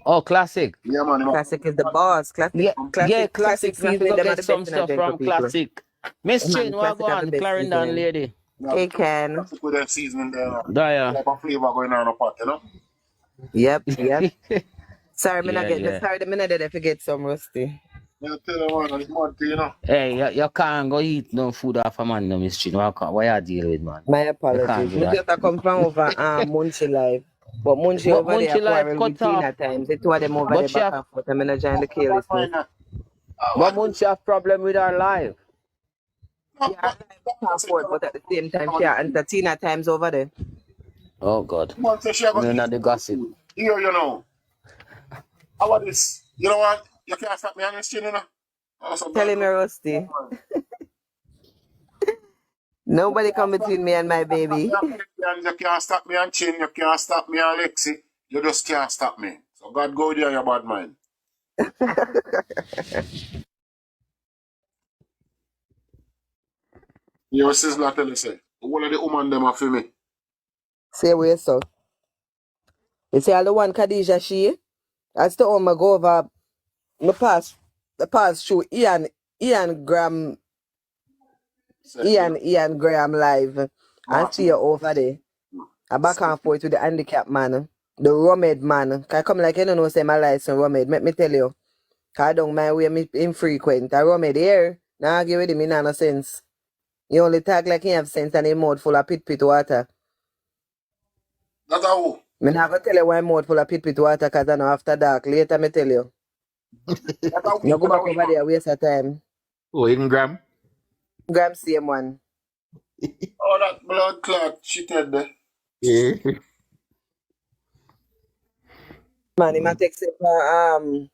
Oh, classic. Yeah man, Classic is the boss. Yeah, yeah, Classic classic. Me have to seasoning, go them are get the some best in a stuff drink for from people. classic. Miss Man, Chin, what go classic have the on, best Clarendon seasoning. lady? Hey, Ken. Put that seasoning there. Yeah, Like a flavor going on a pot, you know? Yep, yep. Sorry, me not yeah, get me. yeah. Sorry, the minute that I forget some rusty. You tell them, man, it's mud, you know? Hey, you can't go eat no food off a man no mystery. No, what you deal with, man? My You can't apologies. do Me that. just a come from over Munchie live. But Munchie But over there Munchy life quarrel with cut off. Tina times. The two of them over there But she back have, and forth. I'm gonna join the That's carelessness. fine, now. but Munchy have problem with her life. No, Yeah, but live back and forth, but at the same time, she and Tina times over there. Oh God. man say she a go No, eat not the gossip. food. Here, you know. How about this? You know what? You can't stop me on this chin, you know? Also, Tell God, him, Rusty. Nobody come between me and my baby. you can't stop me on chin, you can't stop me on Lexi. You just can't stop me. So God go there, your bad mind. Your sister tell you say, one of the woman them are for me. Say where so. You see, all the one Khadijah she. That's the one I go over. The past through Ian Graham Ian Graham live and see you over there. I back and forth with the handicap man, the rummed man. Can I come like you don't know say my license rummed. Let me tell you. Cause I don't mind where me infrequent. I rummed here. Now I give it me no sense. You only talk like you have sense and a mouth full of pit water. That's how. Me not gonna tell you why mouth full of pit water cause I know after dark. Later me tell you. That's how. You go back over there, waste of time. Oh, in Graham? Graham same one. Oh, that blood clot shitted there. Yeah. Man, he might take it for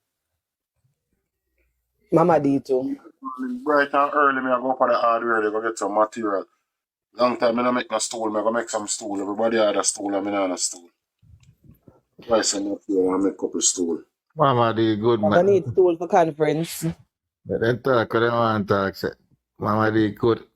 Mama D too. Bright and early, me I go for the hardware, they go get some material. Long time I don't make no stool, me go make some stool. Everybody had a stool, and me not have a stool. Why say not here, I make a couple stool. Mama, the good I don't man. need stool for conference. But then talk, what they want to talk. Say, Mama, the good.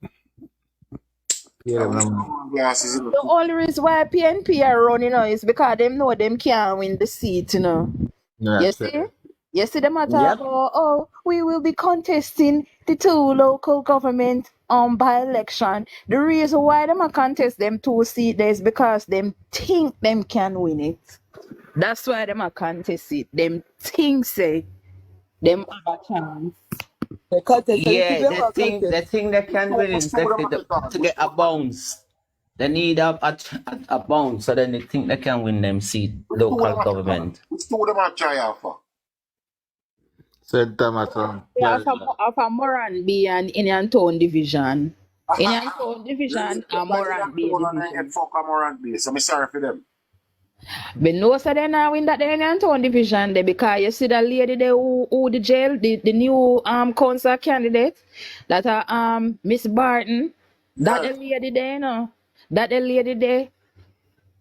Yeah, I them wish number. my glasses in the The only reason why PNP are running now is because them know them can't win the seat, you know. Yeah, You that's see? it. You see them at Yep. about, oh, we will be contesting the two local government by election. The reason why them a contest them two seats is because them think them can win it. That's why them a contest it. Them think say them have a chance. The contest, so the Yeah, people want the contest. thing they can win is to get a bounce. They need a bounce, so then they think they can win them seat local government. Which two of them are try out for? St. Thomas. Yeah, of a Moranby and Indian Town Division. Indian Town Division and Moranby Division. Fuck a Moranby, so I'm sorry for them. But no, so they now win that the Indian Town Division there because you see the lady there who the jail, the new council candidate, that Miss Barton, that the lady there, you know, that the lady there.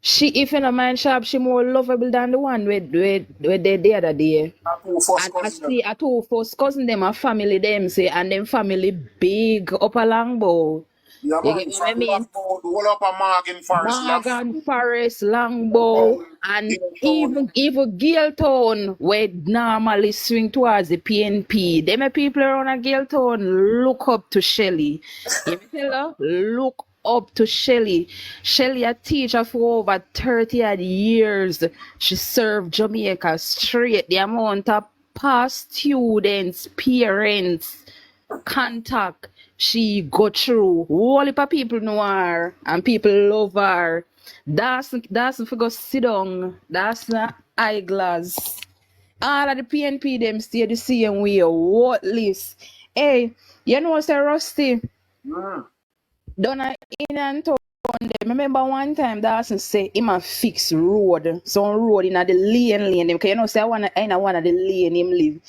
She, if you don't mind, sharp, she more lovable than the one with the other day. And I see a two first cousin them a family them say and them family big up a Longbow. Yeah, You man, get what I from mean? all up a Morgan Forest left. Morgan Forest, Longbow, and even Galetown, where normally swing towards the PNP. Them a people around a Galetown look up to Shelley. You tell her, look up to Shelley. Shelley a teacher for over 30 odd years. She served Jamaica straight. The amount of past students, parents, contact she go through. Whole heap of people know her and people love her. That's for go sit down. That's not eyeglass. All of the PNP them stay the same way. What list? Hey, you know say Rusty? Done a in and town them. Remember one time Dawson say him a fix road. Some road in the lane them. Cause you know say I one of the lane him live.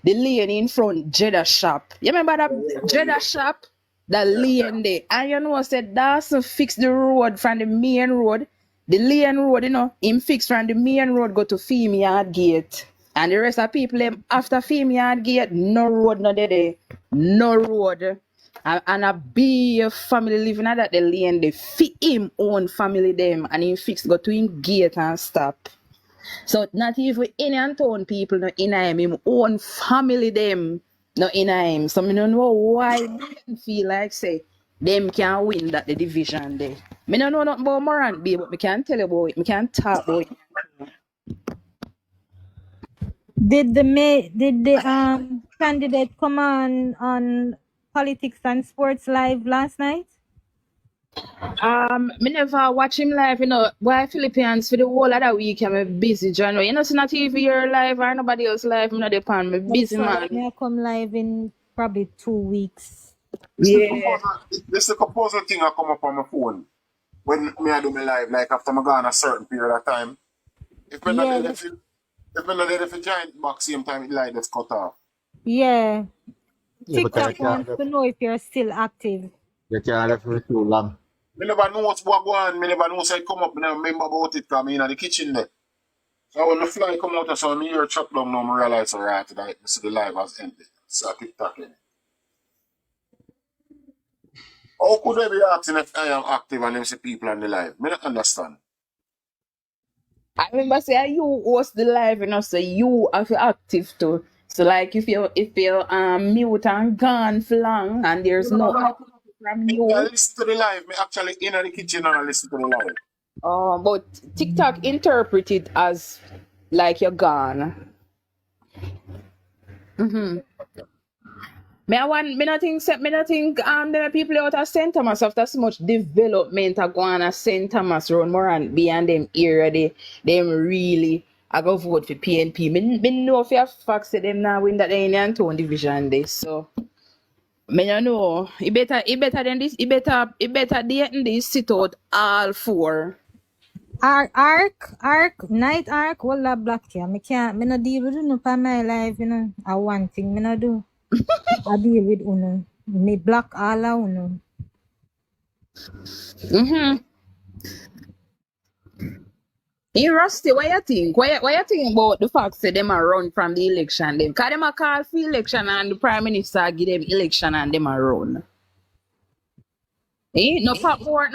The lane in front Jeddah shop. You remember that Jeddah shop? The lane there. And you know said Dawson fix the road from the main road. The lane road, you know, him fix from the main road go to Feme Yard Gate. And the rest of people them after Feme Yard Gate, no road no there. No road. And a big family living at that the lane they fit him own family them and he fix go to him gate and stop. So not even Indian town people no in him own family them no in him. So I don't know why they feel like say them can win that the division there. Me no know nothing about Morant B, but me can tell you about it. Me can talk about it. Did the candidate come on Politics and Sports Live last night? Me never watch him live, you know. Why Philippines for the whole of the week I'm busy, January. You know, it's not TV your live or nobody else live, I'm not depend. Me busy man. May I come live in probably 2 weeks. Yeah. This the composer thing I come up on my phone when me I do my live, like after I gone a certain period of time. If me not there, if me not there for giant box same time, the light just cut off. Yeah. Yeah, but TikTok wants to know if you're still active. you can't left for too long. Me never know what's going on. Me never know say come up. Me never remember about it because me in the kitchen there. So when the fly come out, so me hear chop down now, I realize alright that I see the live has ended. So TikTok in it. How could they be asking if I am active and them see people on the live? Me not understand. I remember say you host the live, you know, so you have to active too. So like if you mute and gone for long and there's no output from I you. listen to the live. Me actually in the kitchen and I listen to the live. But TikTok interpret it as like you're gone. Me not think there are people out of St. Thomas after so much development are going on St. Thomas round Morant beyond them area them really I go vote for PNP. Me know for a fact say them now win that they in the Anton division this. So me no know. It better than this, it better they this sit out all four. Night arc, all that black here. Me no deal with no for my life, you know. I one thing me no do. I deal with uno. Me block all of uno. Hey Rusty, what you think? What you think about the fact that them are run from the election them? Cause them a call for election and the Prime Minister give them election and them are run. No pop more.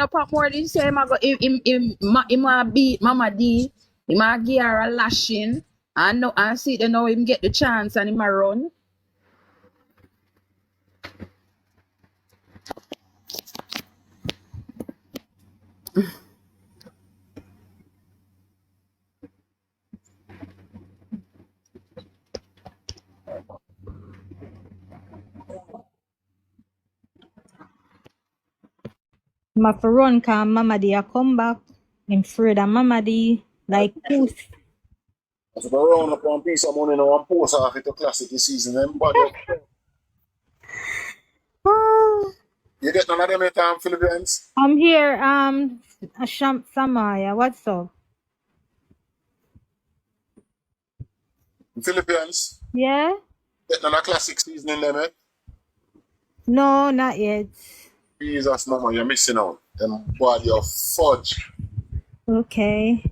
They say him a go him a beat Mama D, him a give her a lashing and see they know him get the chance and him a run. My for run cause Mama D a come back. I'm afraid of Mama D. Like puss. So the round up one piece of money now and post off it to classic this season. Everybody. You get none of them at time, Philippines? I'm here, Samaya. What's up? Philippines? Yeah? Get none of classic season in them, eh? No, not yet. Jesus, mama, you're missing out. Them boy, you're fudge. Okay.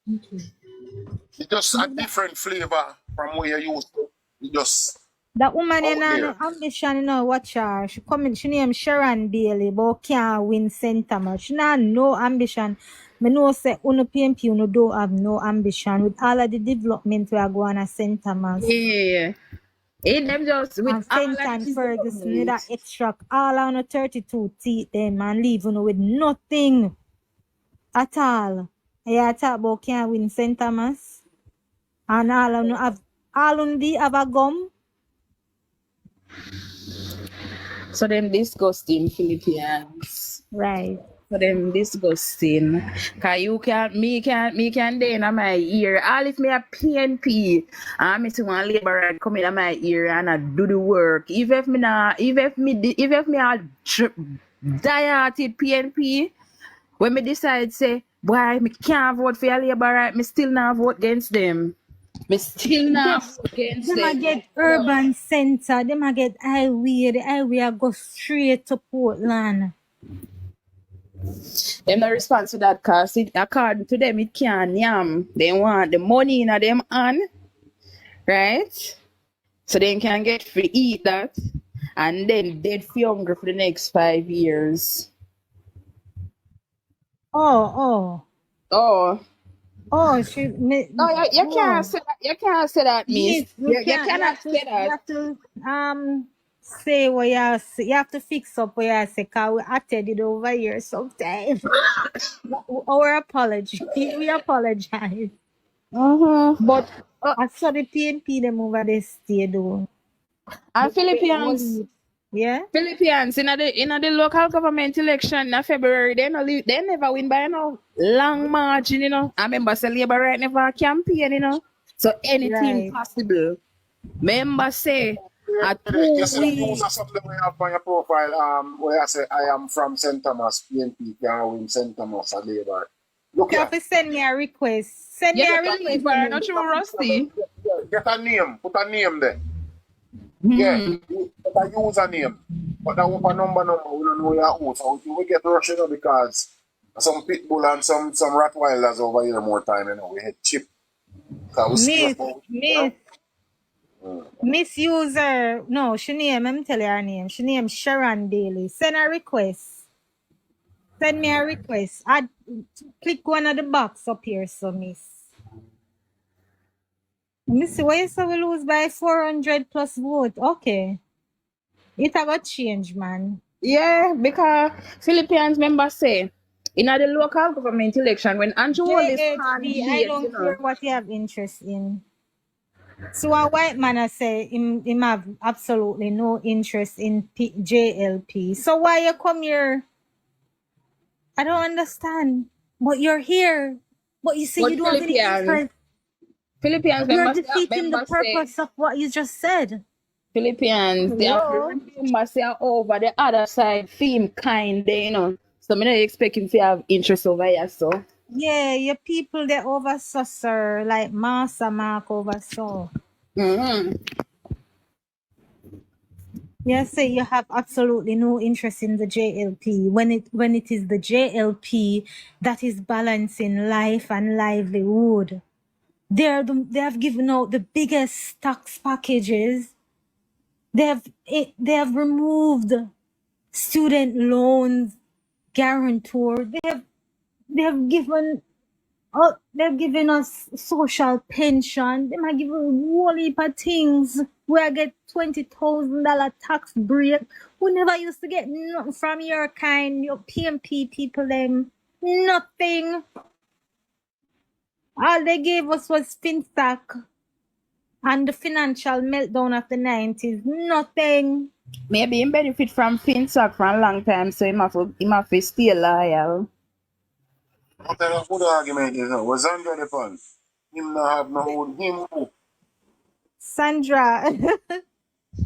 It's just a different flavor from what you used to. It just That woman in out an there. ambition, you know, watch her. She named Sharon Bailey, but can't win St. Thomas. She not no ambition. Me know say uno PNP uno don't have no ambition with all of the development we are going at St. Thomas. Yeah. Them just with And all St. of and this Ferguson need development. a extract all on 32 teeth them and leave uno with nothing at all. Yeah, talk about can't win St. Thomas. And all on have a gum. So them disgusting Philippines. Right. So them disgusting. Cause me can day in my ear. All if me a PNP and me see one labor right come in my ear and I do the work. Even if me a die-hearted PNP, when me decide say, boy, me can't vote for a labor right, me still not vote against them. Me still not vote against Them a them. get urban center. Them a get highway. The highway a go straight to Portland. Them no response to that cause according to them it can't yam. They want the money in them hand, right? So they can get free eat that and then dead for hungry for the next 5 years. Oh, she. No, you can't say that. You can't say that, miss. Miss, You cannot say You that. have to say what you say. You have to fix up what you say, because we acted it over here sometime. Our apology. We apologize. But I saw the PNP them over there stay though. And Only, yeah? Philippines in the local government election in February, they never win by no long margin, you know. I remember say Labour right never campaign, you know. So anything Right. possible. Member say at You 2 see, use weeks. something we have on your profile, where I say I am from St. Thomas, PNP, can win St. Thomas, a Labour. Look You here. have to send me a request. Send You me a get a request. Labour, not true, Rusty. Get a name, put a name there. Yeah, put a username. But that one number, we don't know your own. So we get rushing because some pitbull and some Rottweilers over here more time, you know. We hit chip. So we see about, Miss User. No, she name, let me tell you her name. She name Sharon Daly. Send a request. Send me a request. Click one of the box up here, so miss. Let me see, why you say we lose by 400 plus vote? Okay. It got change, man. Yeah, because Philippines members say in the local government election when Andrew Wallace JHP, I candidate, you don't know. care what you have interest in. So a white man I say him have absolutely no interest in JLP. So why you come here? I don't understand. But you're here. But you see, But you don't have any interest. Philippines You're members defeating the say purpose of what you just said. Philippines, they have to Hello? remember say over the other side, theme kind, you know. So me not expect him to have interest over here, so. Yeah, your people they oversaw, sir, like Master Mark oversaw. Yes, say you have absolutely no interest in the JLP when it is the JLP that is balancing life and livelihood. They have given out the biggest tax packages. They have removed student loans guarantor. They've given us social pension. They might give us a whole heap of things. Where I get $20,000 tax break. We never used to get nothing from your kind, your PNP people, them. Nothing. All they gave us was FinStack and the financial meltdown of the 90s. Nothing. Maybe him benefit from FinSac for a long time, so him have to stay loyal. what a good argument is, was Zandra the fun? Him not have no him who. Sandra.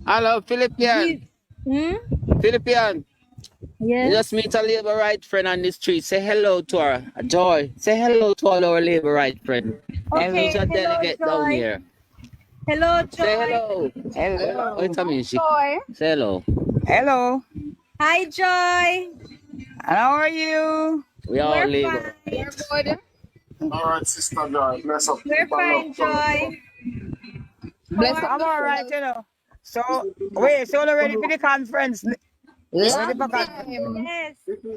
Hello, Philippian. Philippian. You Yes. just meet a labor right friend on the street. Say hello to her. Joy. Say hello to all our labor right friend. And Okay, meet a hello, delegate down Joy. here. Hello, Joy. Say hello. Hello. Wait a minute. Joy. Say hello. Hello. Hi, Joy. How are you? We all We're labor. fine. You're good. Alright, sister Joy, bless up. We're fine, Joy. Bless How up. are I'm all right, you know. So, wait, so ready for the conference? Yes.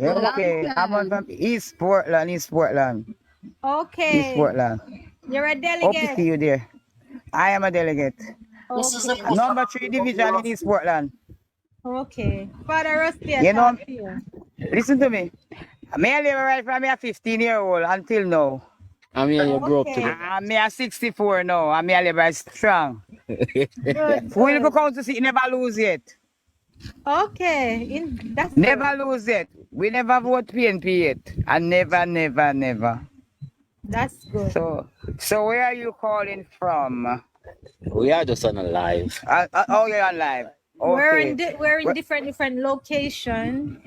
Okay, I'm on from East Portland. East Portland. Okay. You're a Hope to delegate. see you there. I am a delegate. Okay. Number 3 division in East Portland. Okay. Father Rusty, You know, talk to you. listen to me. Me I live right from me a 15-year-old until now. I mean, you broke Okay. today. Me a 64 now. And me I live right strong. Good, We'll go good. count to see, never lose yet. Okay. That's Never good. lose yet. We never vote PNP yet. And never, never, never. That's good. So where are you calling from? We are just on a live. Oh, you're on live. Okay. We're in different locations.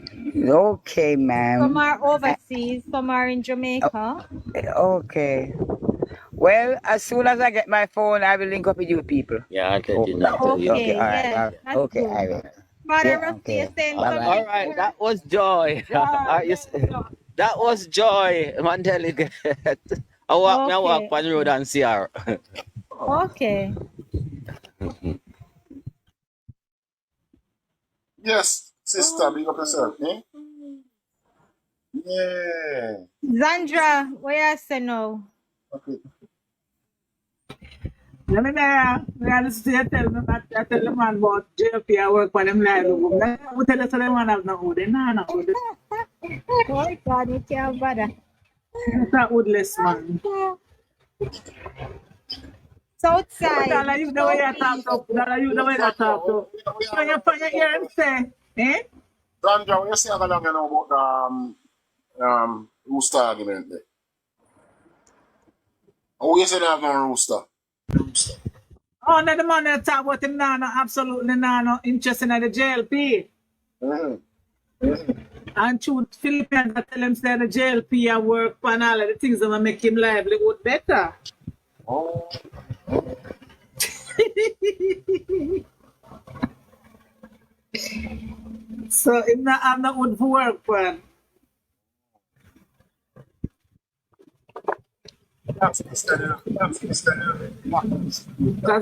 Okay, ma'am. Some are overseas, some are in Jamaica. Okay. Well, as soon as I get my phone, I will link up with you people. Yeah, I'll tell you that. Okay, Okay, all right. yeah, that's Okay, good. I will. Father Yeah, Rusty, okay. you're saying Bye-bye. something? All right, that was Joy. That was Joy, my delegate. I walk on the road and see her. Okay. Yes, sister, big up yourself, eh? Yeah. Zandra, where you say now? Okay. Let me know. I listen to tell me that I tell the man about JLP. I work for them live. I tell us the man have no wood. No wood. Oh God, you can't bother. It's not woodless man. But Southside, all you the way you talk southeast. to, all you the way you talk to. So you find your ear and say, eh? Sandra, what you say about the rooster argument there? Oh, you say they have no rooster? Oh, no, the man that talk about him now, no, absolutely no interest in the JLP. And to Philippines, I tell him say the JLP I work on all of the things that will make him livelihood better. Oh. So I'm not wood for work for. Because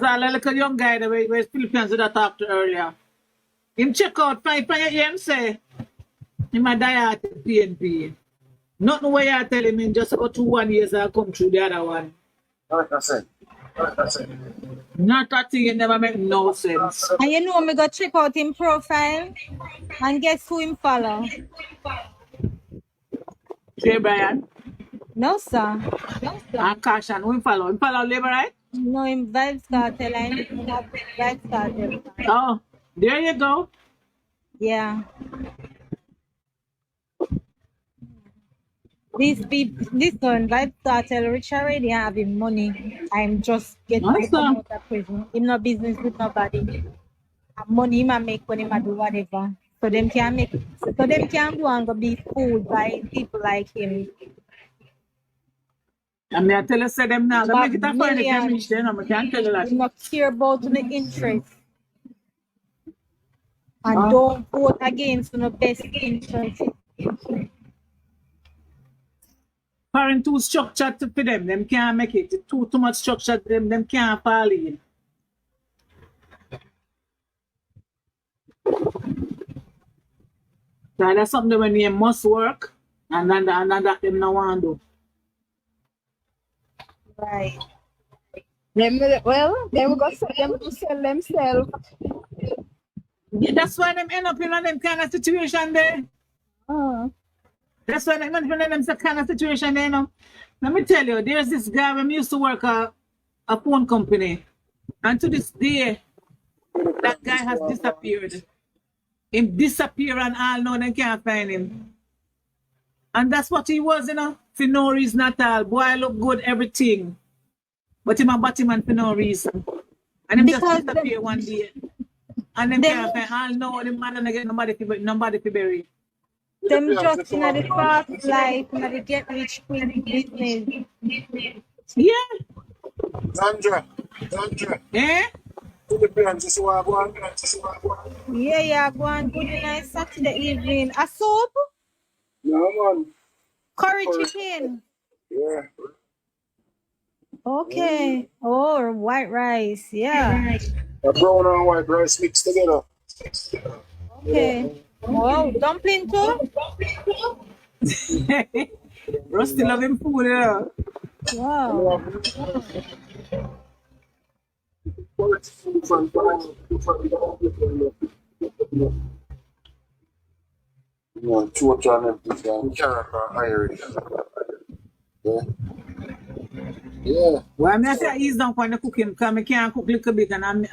I like a young guy the way Philippines that I talked to earlier. Him check out, find him say, him a die at PNP. Nothing way I tell him in just about 1 years I come through the other one. 100%. Not that thing, it never make no sense. And you know me go check out him profile and guess who him follow? Jay Brian. No sir. And Cash and who him follow? Him follow Labor, right? No him Vibes Cartel and him have Vibes Cartel. Oh, there you go. Yeah. This one, Vibes Cartel rich already having money. I'm just getting to come out of prison. Him no business with nobody. And money him a make when him a do whatever. So them can make so them can go and go be fooled by people like him. And I tell you say them now, they make it a fine if you reach there, I can't tell you that. Do not care about the interest. And don't vote against the best interest. Parent too structured for them. Them can't make it. Too much structure to them can't fall in. So that's something when you must work and then that them no want to do. Right. Them go sell themselves. Yeah, that's why them end up in them kind of situation there. That's why them end up in them kind of situation there, you know. Let me tell you, there's this guy when used to work at a phone company. And to this day, that guy has disappeared. Him disappear and all now they can't find him. And that's what he was, you know, for no reason at all. Boy look good, everything. But him a Batman for no reason. And him just disappear one day. And them can't find all now the man and get nobody to bury. Them just in the fast life, in the get rich quick business. Yeah. Sandra. Eh? Yeah, go on good night Saturday evening. A soup? Yeah, man. Curry chicken. Yeah. Okay. Oh, white rice. Yeah. A brown and white rice mixed together. Okay. Wow, dumpling too? Rusty love him food, yeah. Wow. Yeah, George and everything. Character Irish. Yeah. Well, I say he's down for the cooking because I can't cook a little bit and I'm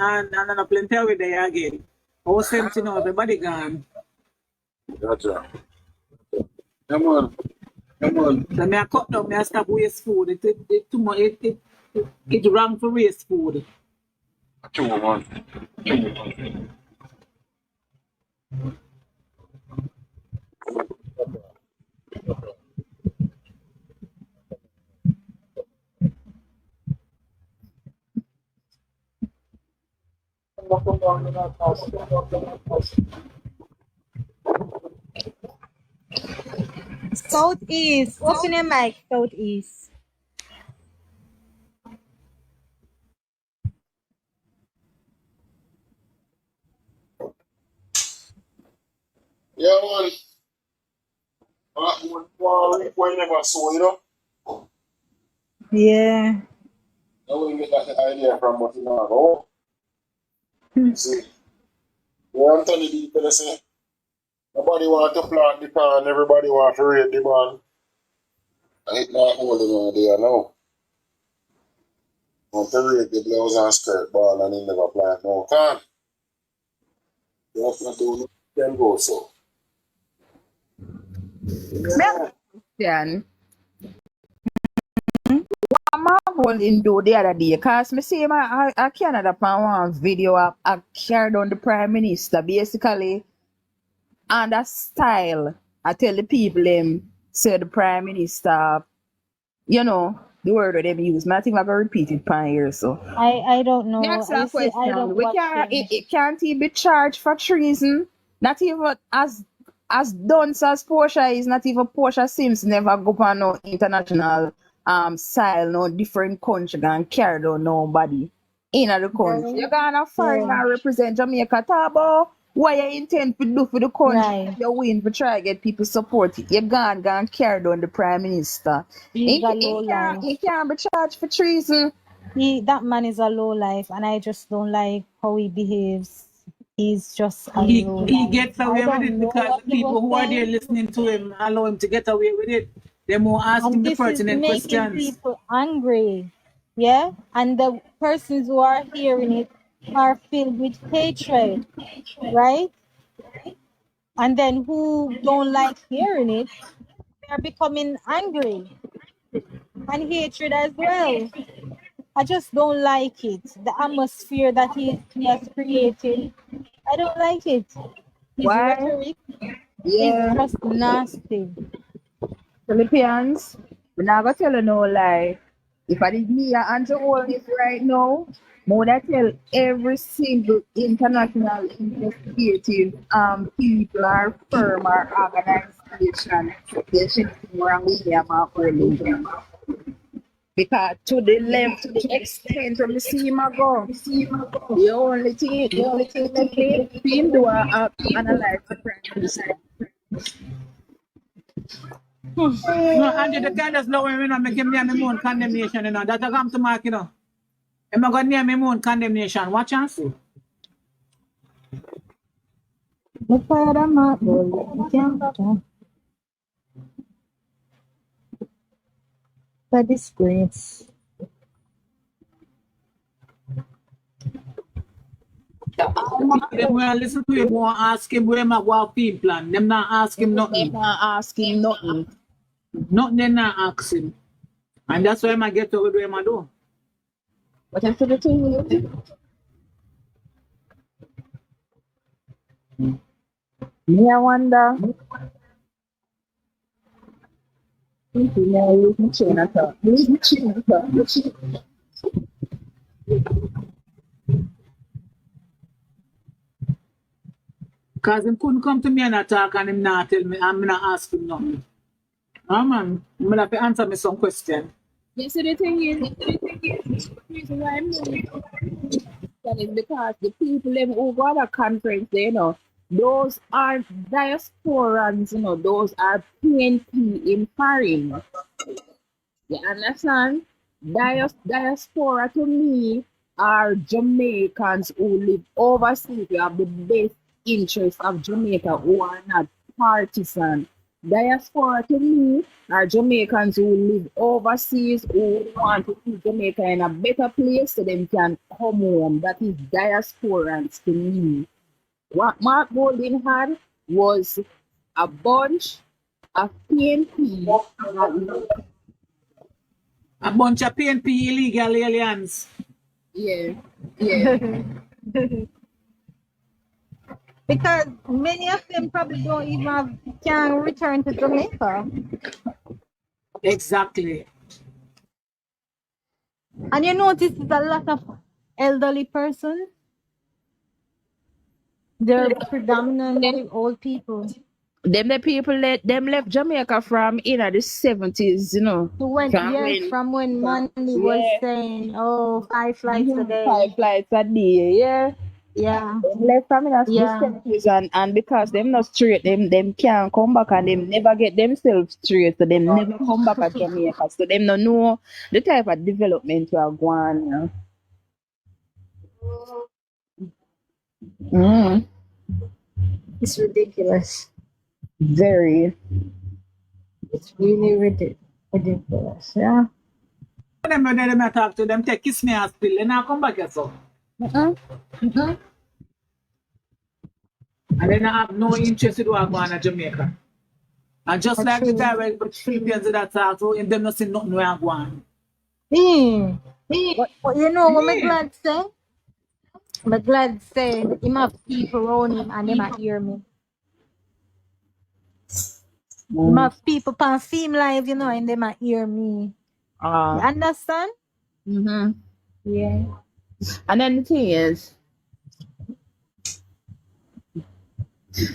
plenty of it there again. I was empty now, everybody gone. Gotcha. Come on. So I cut down, I stop waste food. It too much. It wrong for waste food. Two man. Southeast. Open your mic, Southeast. Yeah, man. We never saw, you know. Yeah. wouldn't get that idea from what you know. You see, what I'm telling people, they say, nobody want to plant the pan, everybody want to raid the man. It's not holding on there now. Want to raid the blouse and skirt ball and he never plant no can. You have to do them go so. Yeah. Then I'm going do the other day because me see I Canada pan one video I carried on the Prime Minister basically and that style. I tell the people them say the Prime Minister, you know, the word that them use. I think I'm gonna repeat it pan here so. I don't Me know. ask you You a see, I don't question. We watch can't him. it can't even be charged for treason. Not even as dunce as Portia is, not even Portia Sims never go on no international style, no different country and carry down nobody in the country. Girl, You're gonna foreign girl. and represent Jamaica talk about what you intend to do for the country. Right. You win for try to get people support it. You're gonna carry down the Prime Minister. He's a low life. He can't be charged for treason. That man is a low life, and I just don't like how he behaves. He's just a He low he life. gets I away with don't it know because what the he was people who are there saying, listening to him allow him to get away with it. They won't ask him and the this is pertinent making questions. people angry. Yeah, and the persons who are hearing it are filled with hatred, right? And then who don't like hearing it, they're becoming angry and hatred as well. I just don't like it. The atmosphere that he has created, I don't like it. His Why? rhetoric is Yeah. just nasty. Philippians, we're not gonna tell you no lie. If I did me and to hold this right now, more than tell every single international investigative people or firm or organization there's anything wrong with them or holding them. Because to the left, to the extent of the see him go, the only thing left for him do analyze the prime minister. No, Andrew, the kind of slow him, make him name him own condemnation, That I come to mark, I'm not gonna name him own condemnation. Watch and see. Look at them up, boy. The disgrace. The people them will listen to him won't ask him where my walk field plan. Them not ask him They nothing. not ask him nothing. Nothing they not ask him. And that's why I get to with him I do. But after the thing me I wonder. Use my chain at all. Use my chain at all. Because him couldn't come to me and talk and him not tell me, I'm not ask him nothing. Oh man, I'm gonna have to answer me some question. Yes, so the thing is, the reason why I'm doing that is because the people them who go to the conference, those are diasporans, those are PNP in foreign. You understand? Diaspora to me are Jamaicans who live overseas, who have the best interests of Jamaica, who are not partisan. Diaspora to me are Jamaicans who live overseas, who want to see Jamaica in a better place so they can come home. That is diasporans to me. What Mark Golding had was a bunch of PNP that A bunch of PNP illegal aliens. yeah. Because many of them probably don't even can return to Jamaica. Exactly. And you notice there's a lot of elderly persons. They're predominantly old people. Them the people them left Jamaica from in the 70s, From when Mandy was saying, oh, 5 flights a day. 5 flights a day, yeah. Yeah. Them left from in the Yeah. 70s and because them not straight, them can't come back and them never get themselves straight, so them never come back at Jamaica. So them don't know the type of development we are going, you know. Mm, It's ridiculous. very. It's really ridiculous. Yeah. Them when them I talk to them, take kiss me and spill, and I come back here so. Mm-mm. And then I have no interest in what going on Jamaica. And just like the True. guy with Philippines that talk to him, them not see nothing where I'm going. But you know what my glad say? My glad say him have people around him and they might hear me. Him have people pan film live, you know, and they might hear me. You understand? Mm-hmm. Yeah. And then the thing is,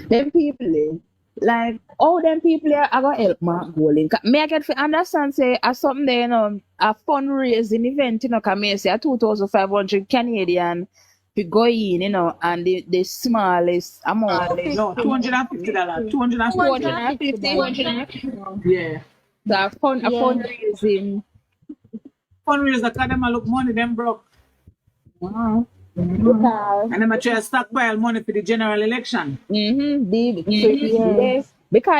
them people, like, all them people here are gonna help Mark Golding. Me I get to understand, say, as something there, you know, a fundraising event, you know, come here, say, a 2,500 Canadian to go in, you know, and the smallest amount. No, $250. $250. $250. Yeah. So a Yeah. fundraising. Fundraiser, because them a look money, them broke. Wow. Because And them a try to stockpile money for the general election. Because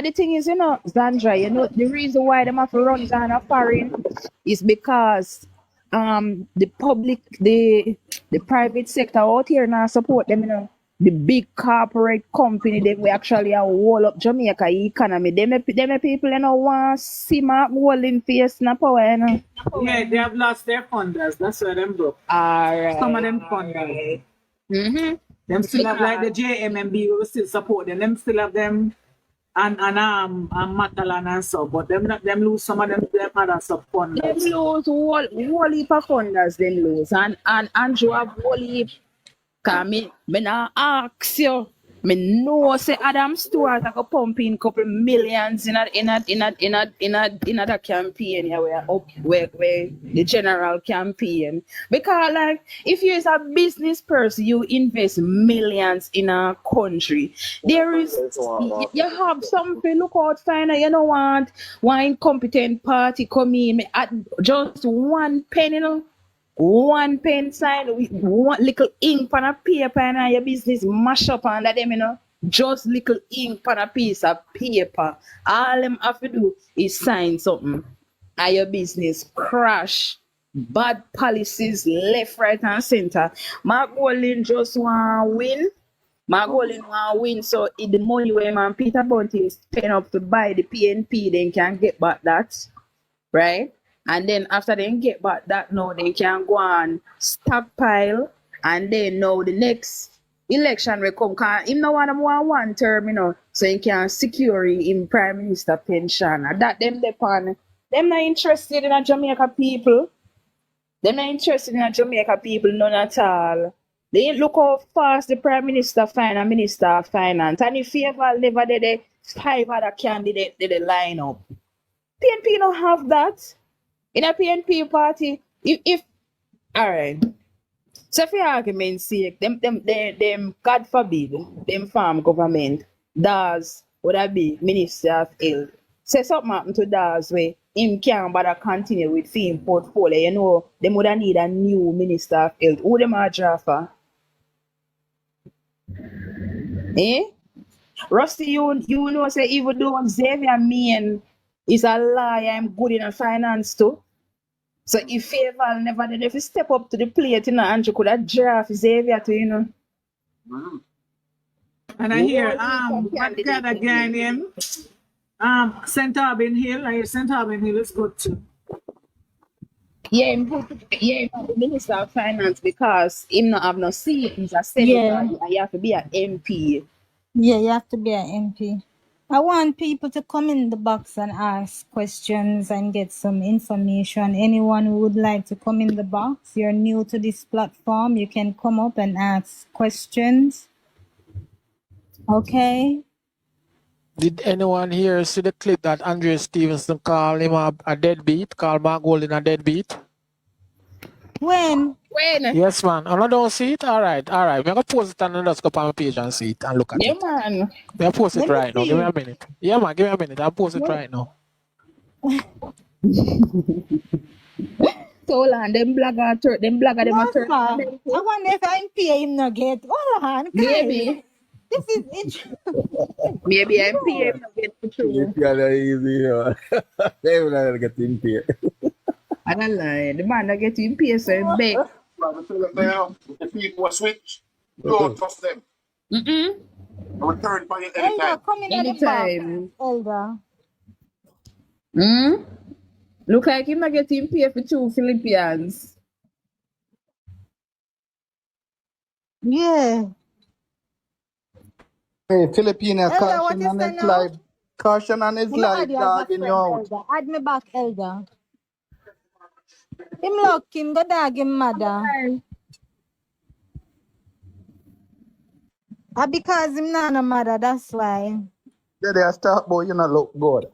the thing is, you know, Zandra, you know, the reason why them have to run Ghana foreign is because the public, the private sector out here now support them, you know. The big corporate company, they will actually wall up Jamaica economy. Them people, you know, want to see Mark Golding face in power, you know. Yeah, they have lost their funders. That's why them broke. Alright. Some of them funders. Mm-hmm. Them still have like the JMMB, we will still support them. Them still have them and Matalan and so, but them lose some of them other sub Them funders. lose whole heap of funders, them lose. And Andrew have whole heap. Cause me now ask you, me know say Adam Stewart I go pump in couple millions in that campaign here where the general campaign. Because like if you is a business person, you invest millions in a country. There is you have something look out fine. You don't want one incompetent party come in at just 1 penny, you know. 1 pen sign with one little ink on a paper and your business mash up under them, you know. Just little ink on a piece of paper. All them have to do is sign something. And your business crash. Bad policies left, right, and center. Mark Golding just want to win. Mark Golding want to win. So if the money where man Peter Bunting spend up to buy the PNP, then can get back that. Right? And then after they get back that now they can go and stockpile and then now the next election will come. Cause him no want more 1 term, you know, so he can secure him prime minister pension. And that them depend. Them not interested in a Jamaica people. Them not interested in a Jamaica people, none at all. They look how fast the prime minister find a minister of finance. And if you ever never did the 5 other candidates they line up. PNP don't have that. In a PNP party, if all right. So for argument's sake, them God forbid, them farm government, does would I be Minister of Health. Say something happen to Daz where him can't bother continue with film portfolio, you know, them would need a new Minister of Health. Who them are draft for? Eh? Rusty, you know say even though Xavier Mean is a liar, I'm good in a finance too. So if Faval never did, if he step up to the plate, you know, Andrew could have draft Xavier to, you know. And I hear what kind of guy name? St. Aubin Hill. I hear St. Aubin Hill is good too. Yeah, him the Minister of Finance because him not have no seat. He's a senator and you have to be an MP. Yeah, you have to be an MP. I want people to come in the box and ask questions and get some information. Anyone who would like to come in the box, you're new to this platform, you can come up and ask questions. Okay? Did anyone here see the clip that Andrea Stevenson called him a deadbeat, called Mark Golding a deadbeat? When? When? Yes, man. I don't see it. All right. I'm gonna post it and then just go on my page and see it and look at Yeah, it. man. I'll post it Let me right now. Give me see. a minute. Yeah, man. Give me a minute. I'll post it Let- right now. So hold on, them blagger them No, a turn sir. I America. wonder if I'm pay him not get. Hold on, guys. Maybe. This is interesting. Maybe I'm No. PM not get for If true. you are easy, you know. They will not get in here. I don't lie. The man that get in PS and beg. The people switch, don't trust them. Mm-mm. I will turn for you Elder, anytime. come in at the back. Anytime. Elder. Mm? Look like him not getting paid for two Philippians. Yeah. Hey, Filipino, Elder, what caution you on say his now? life. Caution on his Let me add life, you as a dogging you friend, out. Elder. Add me back, Elder. Him lock him, go dog him mother. Because him not no mother, that's why. Yeah, they start, boy, you not look good.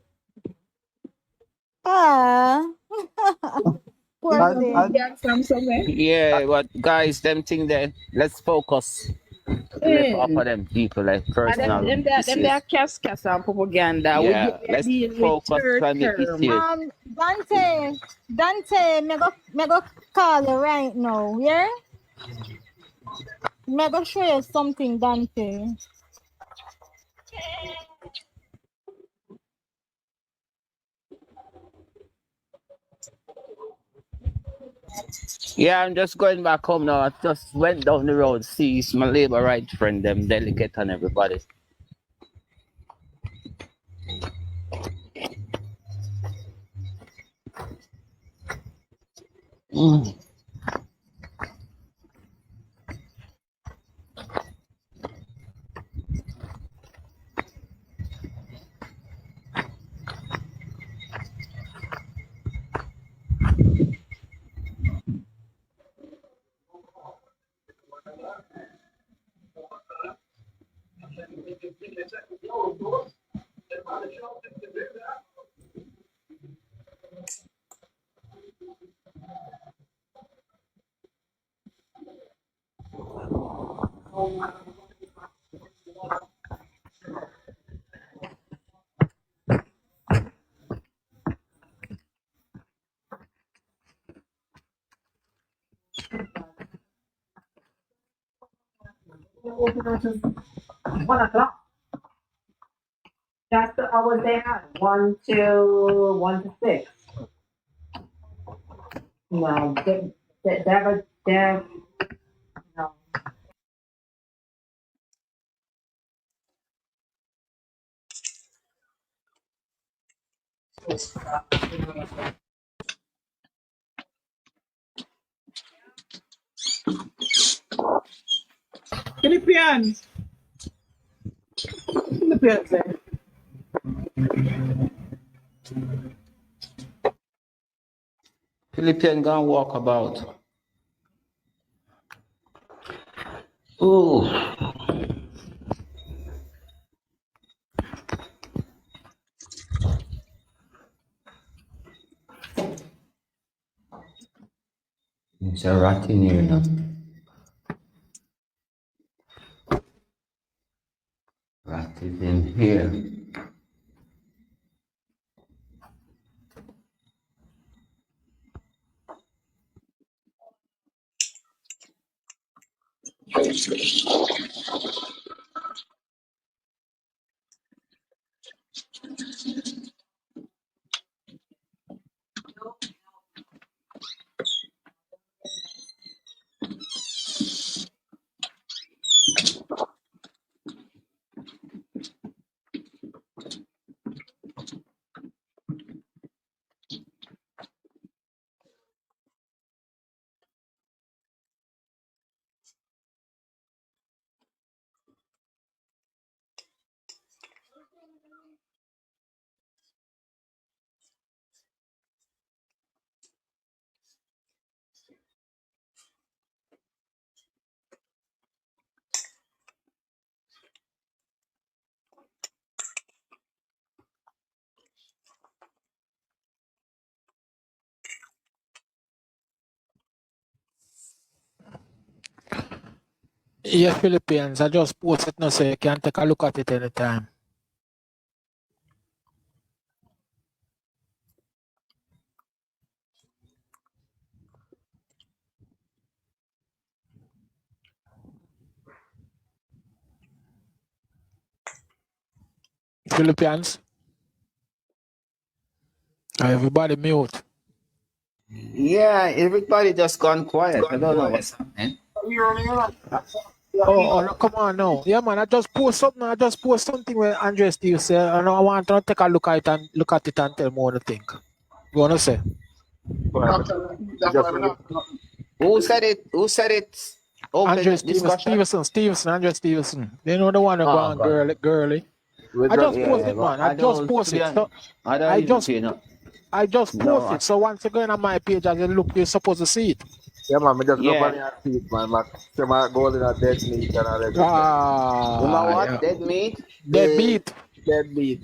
Ah. Poor Him And, have and thing. Philippians from somewhere. Yeah, but guys, them thing there. Let's focus. Left off Mm. of them people like And personal them issues. that cast and propaganda. We Yeah, let's deal with focus third on the term. issue. Dante, me go call you right now, yeah? Me go show you something, Dante. Yeah, I'm just going back home now. I just went down the road, see my labor right friend, them delicate and everybody. Mm. One o'clock. That's the hours they had. 1 to 6. No, they're no. Philippians. Philippians. Philippine gonna walk about. Oh, it's a rat in here now. Rat is in here. Yeah, Philippines. I just post it now so you can take a look at it anytime. Philippines. Everybody mute. Yeah, everybody just gone quiet. I don't know what's happening. Oh, no, come on now. Yeah, man, I just post something. I just post something where Andre Steve said, and I want to take a look at it and tell me what you think. You want to say? Who said it? Who said it? Open Andre discussion. Stevenson, Andre Stevenson. They know the one who Oh, gone God. girly. I just post it, man. I just post it. So I don't I even just see it. I just No, post it. So once you go on my page and you look, you're supposed to see it. Yeah, man, I just go Yeah. on your feet, man. Say my goal in a dead meat and all that. What? Yeah. Dead meat? Dead beat. Dead meat.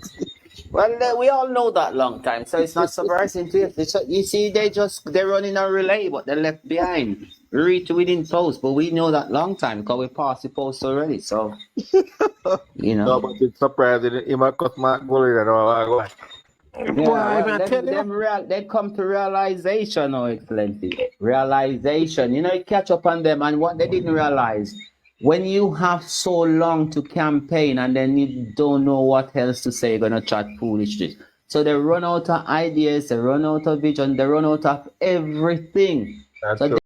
Well, we all know that long time, so it's not surprising to you. You see, they're running a relay, but they're left behind. Reach within post, but we know that long time because we passed the post already. So, you know. No, but it's surprising. He might cut my goal in and all. Yeah, well, they come to realization, oh, Excellency. Realization. You know, you catch up on them, and what they didn't realize, when you have so long to campaign and then you don't know what else to say, you're going to chat foolishness. So they run out of ideas, they run out of vision, they run out of everything. That's so true.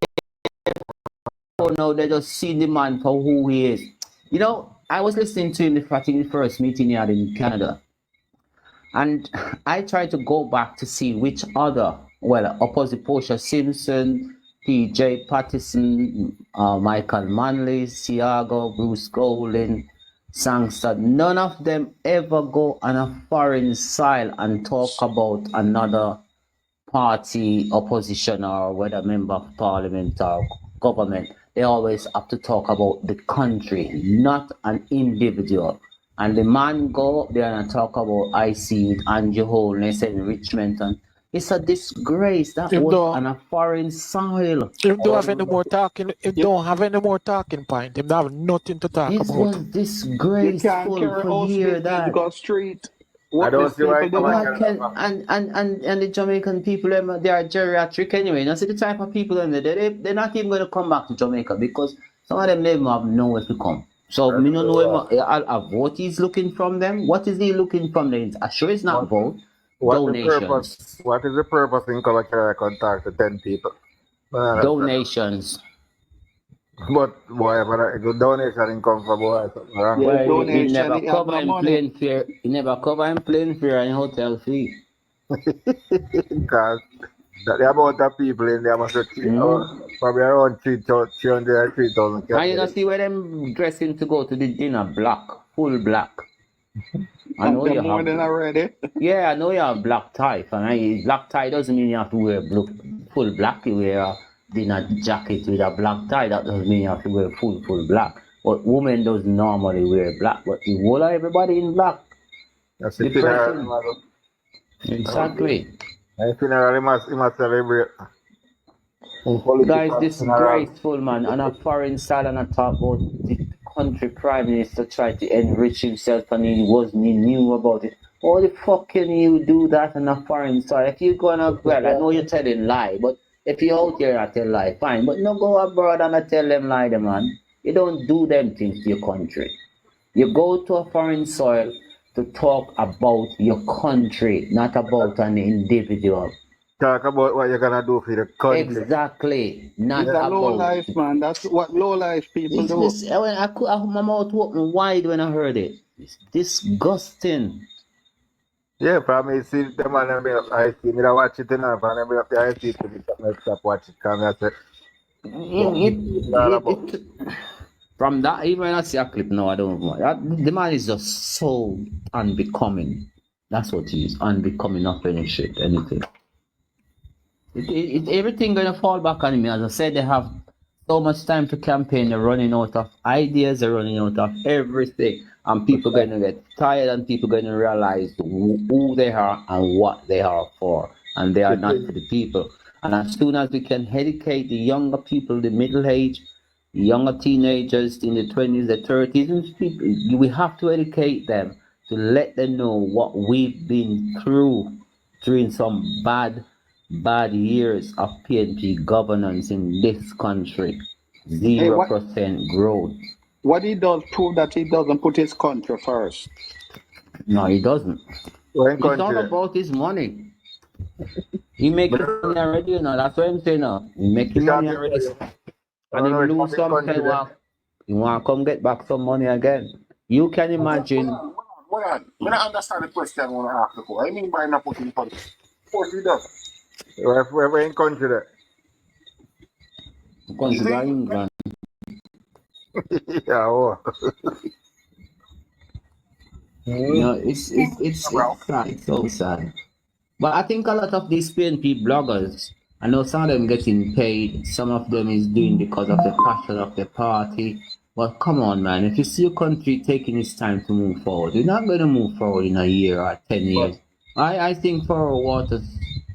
now they just see the man for who he is. You know, I was listening to him, I think, the first meeting he had in Canada. And I tried to go back to see which other, opposite Portia Simpson, PJ Patterson, Michael Manley, Siago, Bruce Golding, Sangster, none of them ever go on a foreign soil and talk about another party, opposition, or whether member of parliament or government. They always have to talk about the country, not an individual. And the man go up there and talk about I see it and wholeness, enrichment, and it's a disgrace that was on a foreign soil. If don't have any more talking, don't have any more talking point, if they have nothing to talk This about. was disgraceful to hear that. Go street. I don't see why and the Jamaican people, they are geriatric anyway. You know, see the type of people in there, they're not even going to come back to Jamaica because some of them never have nowhere to come. So me don't know what he's looking from them. What is he looking from them? I'm sure it's not vote. Donations. What is the purpose in collecting contact to 10 people? Donations. But boy, but donation income for boy. Well, he never cover in plane fare. He never cover in plane fare and hotel fee. Because the amount of people in there must be probably around 300, 3,000. And you know, see where them dressing to go to the dinner, black, full black. I know you more have than already. Yeah, I know you have black tie. And black tie doesn't mean you have to wear full black. You wear a dinner jacket with a black tie. That doesn't mean you have to wear full black. But women doesn't normally wear black. But the whole of everybody in black. That's the funeral. Exactly. The funeral, he must celebrate. Guys, disgraceful, man. On a foreign side and I talk about the country prime minister tried to enrich himself and he knew about it. How the fuck can you do that on a foreign side? If you go on abroad, I know you're telling lie, but if you're out here and tell lie, fine. But no go abroad and I tell them lie, man. You don't do them things to your country. You go to a foreign soil to talk about your country, not about an individual. Talk about what you're gonna do for the country. Exactly. Not about low life, man. That's what low life people do. My mouth opened wide when I heard it. It's disgusting. Yeah, for me, see them and them up I see me watch it enough and them up the I see to stop watching. Come From that, even when I see a clip now, I don't know. The man is just so unbecoming. That's what he is, unbecoming of any shit, anything. Everything gonna fall back on me. As I said, they have so much time to campaign. They're running out of ideas. They're running out of everything, and people gonna get tired. And people gonna realize who they are and what they are for, and they are not for the people. And as soon as we can educate the younger people, the middle age, younger teenagers in the 20s, the 30s, and people, we have to educate them to let them know what we've been through during some bad years of PNP governance in this country. Hey, 0% growth. what he does prove that he doesn't put his country first. No, he doesn't. We're in It's all country. about his money. He making money already, you know. That's what I'm saying now. He making Because money already. I And don't he know if lose I'm in something, country then. you want to come get back some money again. You can imagine. Hold on. I don't understand the question I want to ask you. I mean by not putting country. What he does? We're in country there. Consider England. Yeah, oh. You know, it's sad. It's so sad. But I think a lot of these PNP bloggers, I know some of them getting paid, some of them is doing because of the passion of the party. But come on, man, if you see your country taking its time to move forward, you're not going to move forward in a year or 10 years. I think for our water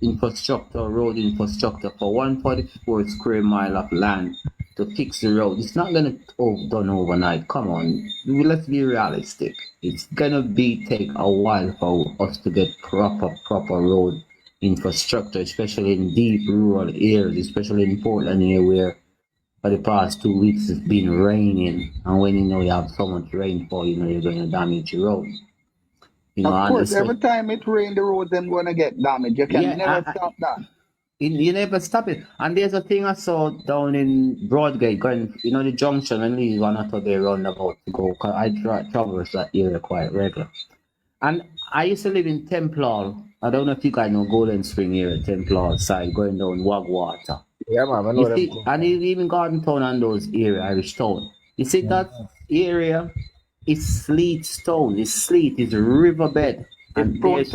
infrastructure, road infrastructure, for 144 square mile of land to fix the road, it's not going to done overnight. Come on, let's be realistic. It's going to take a while for us to get proper road infrastructure, especially in deep rural areas, especially in Portland here where for the past 2 weeks it's been raining, and when you know you have so much rainfall, you know you're going to damage your road. You know, Of course, every time it rains, the roads them going to get damaged. You can never stop that. You never stop it. And there's a thing I saw down in Broadgate, going, you know, the junction and leave on out of the roundabout to go, because I traverse that area quite regular. And I used to live in Templar. I don't know if you guys know Golden Spring here, Templar side, going down Wagwater. Yeah, man, I know them. And even Garden Town and those areas, Irish Town. You see that area is sleet stone, it's sleet, it's riverbed. It's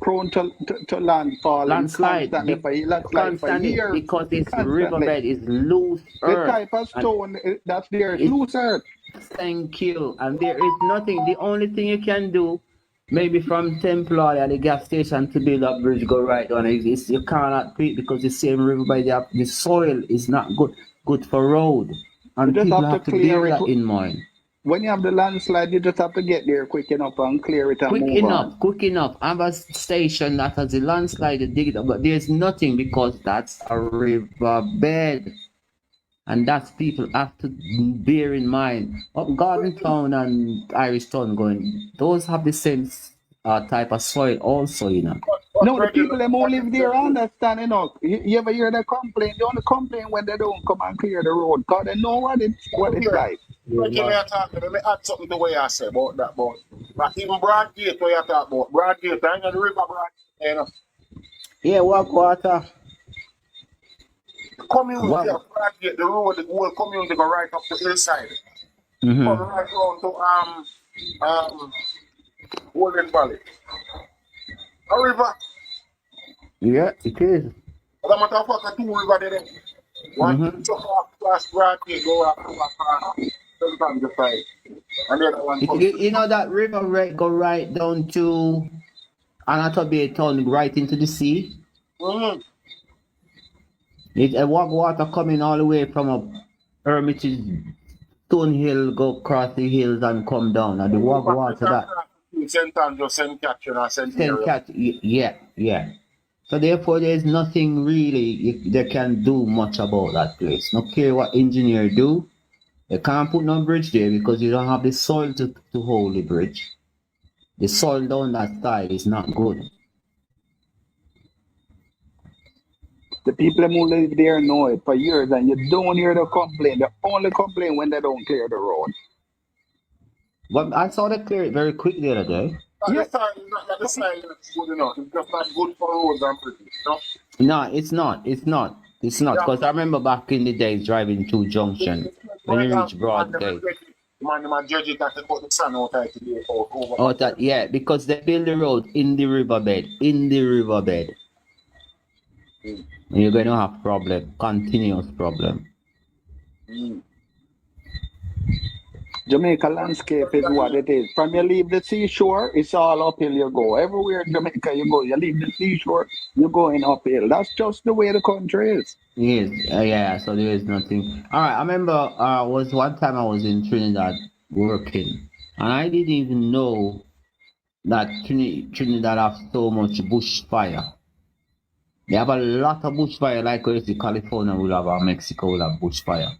prone to landfall. Landslide. For years. Because it's riverbed, it's loose earth. The type of stone that's there is loose earth. Thank you. And there is nothing. The only thing you can do, maybe from Templar at the gas station to build a bridge, go right on it. You cannot create because the same riverbed, the soil is not good for road. And people have to bear that in mind. When you have the landslide, you just have to get there quick enough and clear it and move on. Quick enough. I have a station that has a landslide to dig it up, but there's nothing because that's a riverbed. And that's people have to bear in mind. Up Garden Town and Irish Town going, those have the same type of soil also, you know. No, the people them who live there understand, you know. You ever hear them complain? They only complain when they don't come and clear the road, because they know what it's like. Let me add something to what you say about that, but even Broadgate, what you talk about, Broadgate, I know the river Broadgate, you know. Yeah, Wagwater. The community of Broadgate, the road, the whole community go right up to the hillside. Come right down to Golden Valley. A river. Yeah, it is. As a matter of fact, two rivers there. One just off past Broadgate, go up to the side. And the other one you know that river go right down to Anatolia Bay Town, right into the sea. It's a water coming all the way from a Hermitage Stone Hill, go across the hills and come down. And the water that. St. Andrew, St. Catherine, or St. Mary. Yeah. So therefore, there is nothing really they can do much about that place. No care what engineer do, they can't put no bridge there because you don't have the soil to hold the bridge. The soil down that side is not good. The people who live there know it for years, and you don't hear them complain. They only complain when they don't clear the road. But I saw they clear it very quick the other day. The sign is good enough. It's just not good for roads and bridges, no? No, it's not. Because I remember back in the days driving to Junction when you reach Broadgate. Yeah, because they build the road in the riverbed. And you're going to have continuous problem. Jamaica landscape is what it is. From you leave the seashore, it's all uphill you go. Everywhere in Jamaica you go, you leave the seashore, you're going uphill. That's just the way the country is. Yes, yeah, so there is nothing. All right, I remember was one time I was in Trinidad working, and I didn't even know that Trinidad have so much bushfire. They have a lot of bushfire, like where you see California will have or Mexico will have bushfire.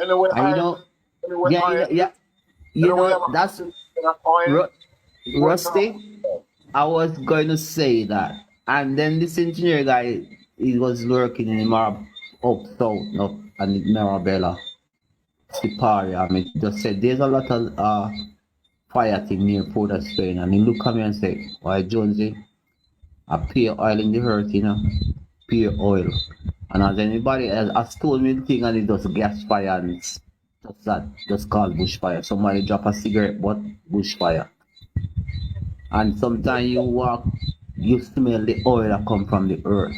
Anyway, And that's Rusty. I was going to say that, and then this engineer guy, he was working in up south, up and in Marabella, Siparia. I mean, just said there's a lot of fire thing near Port of Spain, and he look at me and say, "Why, Jonesy, I pay oil in the earth, you know, pay oil." And as anybody else has told me the thing, and it just gas fire, and it's just that, just called bushfire. Somebody drop a cigarette, but bushfire. And sometimes you walk, you smell the oil that come from the earth.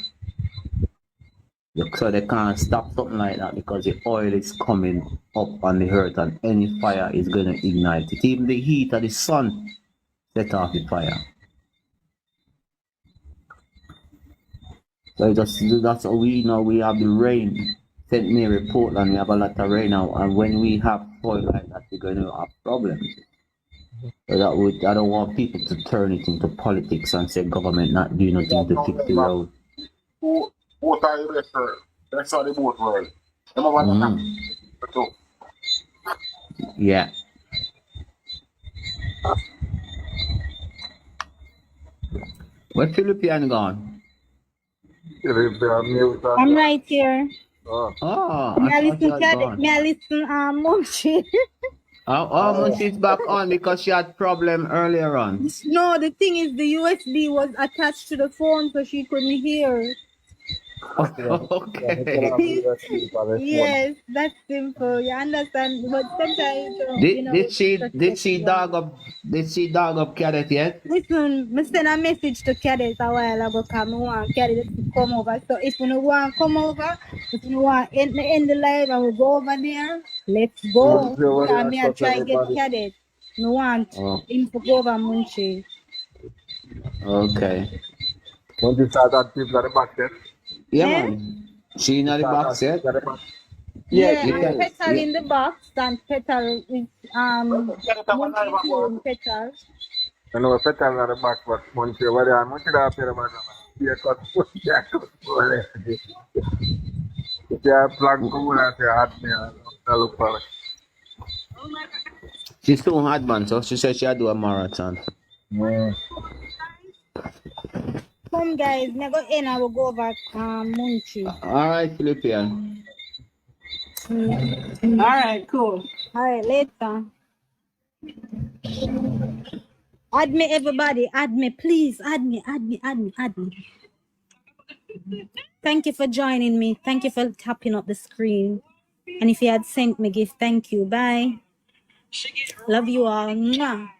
So they can't stop something like that because the oil is coming up on the earth and any fire is going to ignite it. Even the heat of the sun set off the fire. So that's how we know we have the rain. St. Mary, Portland, we have a lot of rain now, and when we have soil like that, we're going to have problems. So I don't want people to turn it into politics and say government not doing nothing to fix the road. Both are the best world. That's how the both world. Yeah. Where Philippine gone? I'm right here. Oh, May I I thought you listen, had gone. may I listen, Munchie? She's back on because she had problem earlier on. No, the thing is the USB was attached to the phone so she couldn't hear. Okay. Yes, that's simple. You understand? But sometimes, Did she dog up Cadet yet? Listen, I sent a message to Cadet a while ago because I want Cadet to come over. So if you want to come over, if you want to end the live and we go over there, let's go. Because me I try to get Cadet. I want him to go over Munchie. Okay. Want to start that people at the back then? Yeah, man. She in the box yet? Yeah, and Petal in the box, and Petal is Munchie in Petal. I know Petal at the back, but Munchie over there, Munchie da pera man. Yeah, cut. Yeah, plug come and say hot me. I look for it. She's too hard, man. So she said she'll do a marathon. Come guys, me go in, I will go over Munchie. All right, Philippine. All right, cool. All right, later. Add me, everybody. Add me, please. Add me. Thank you for joining me. Thank you for tapping up the screen. And if you had sent me gift, thank you. Bye. Love you all. Mwah.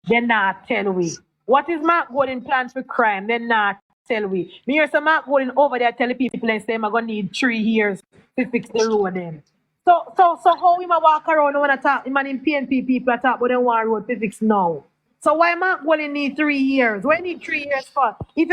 They not tell we. What is Mark Golden plans for crime? They not tell we. Me hear some Mark Golden over there telling people and say I'm gonna need 3 years to fix the road then. So how we walk around when I talk, man in PNP people talk about them want road to fix now. So why Mark Golden need 3 years? Why need 3 years for? If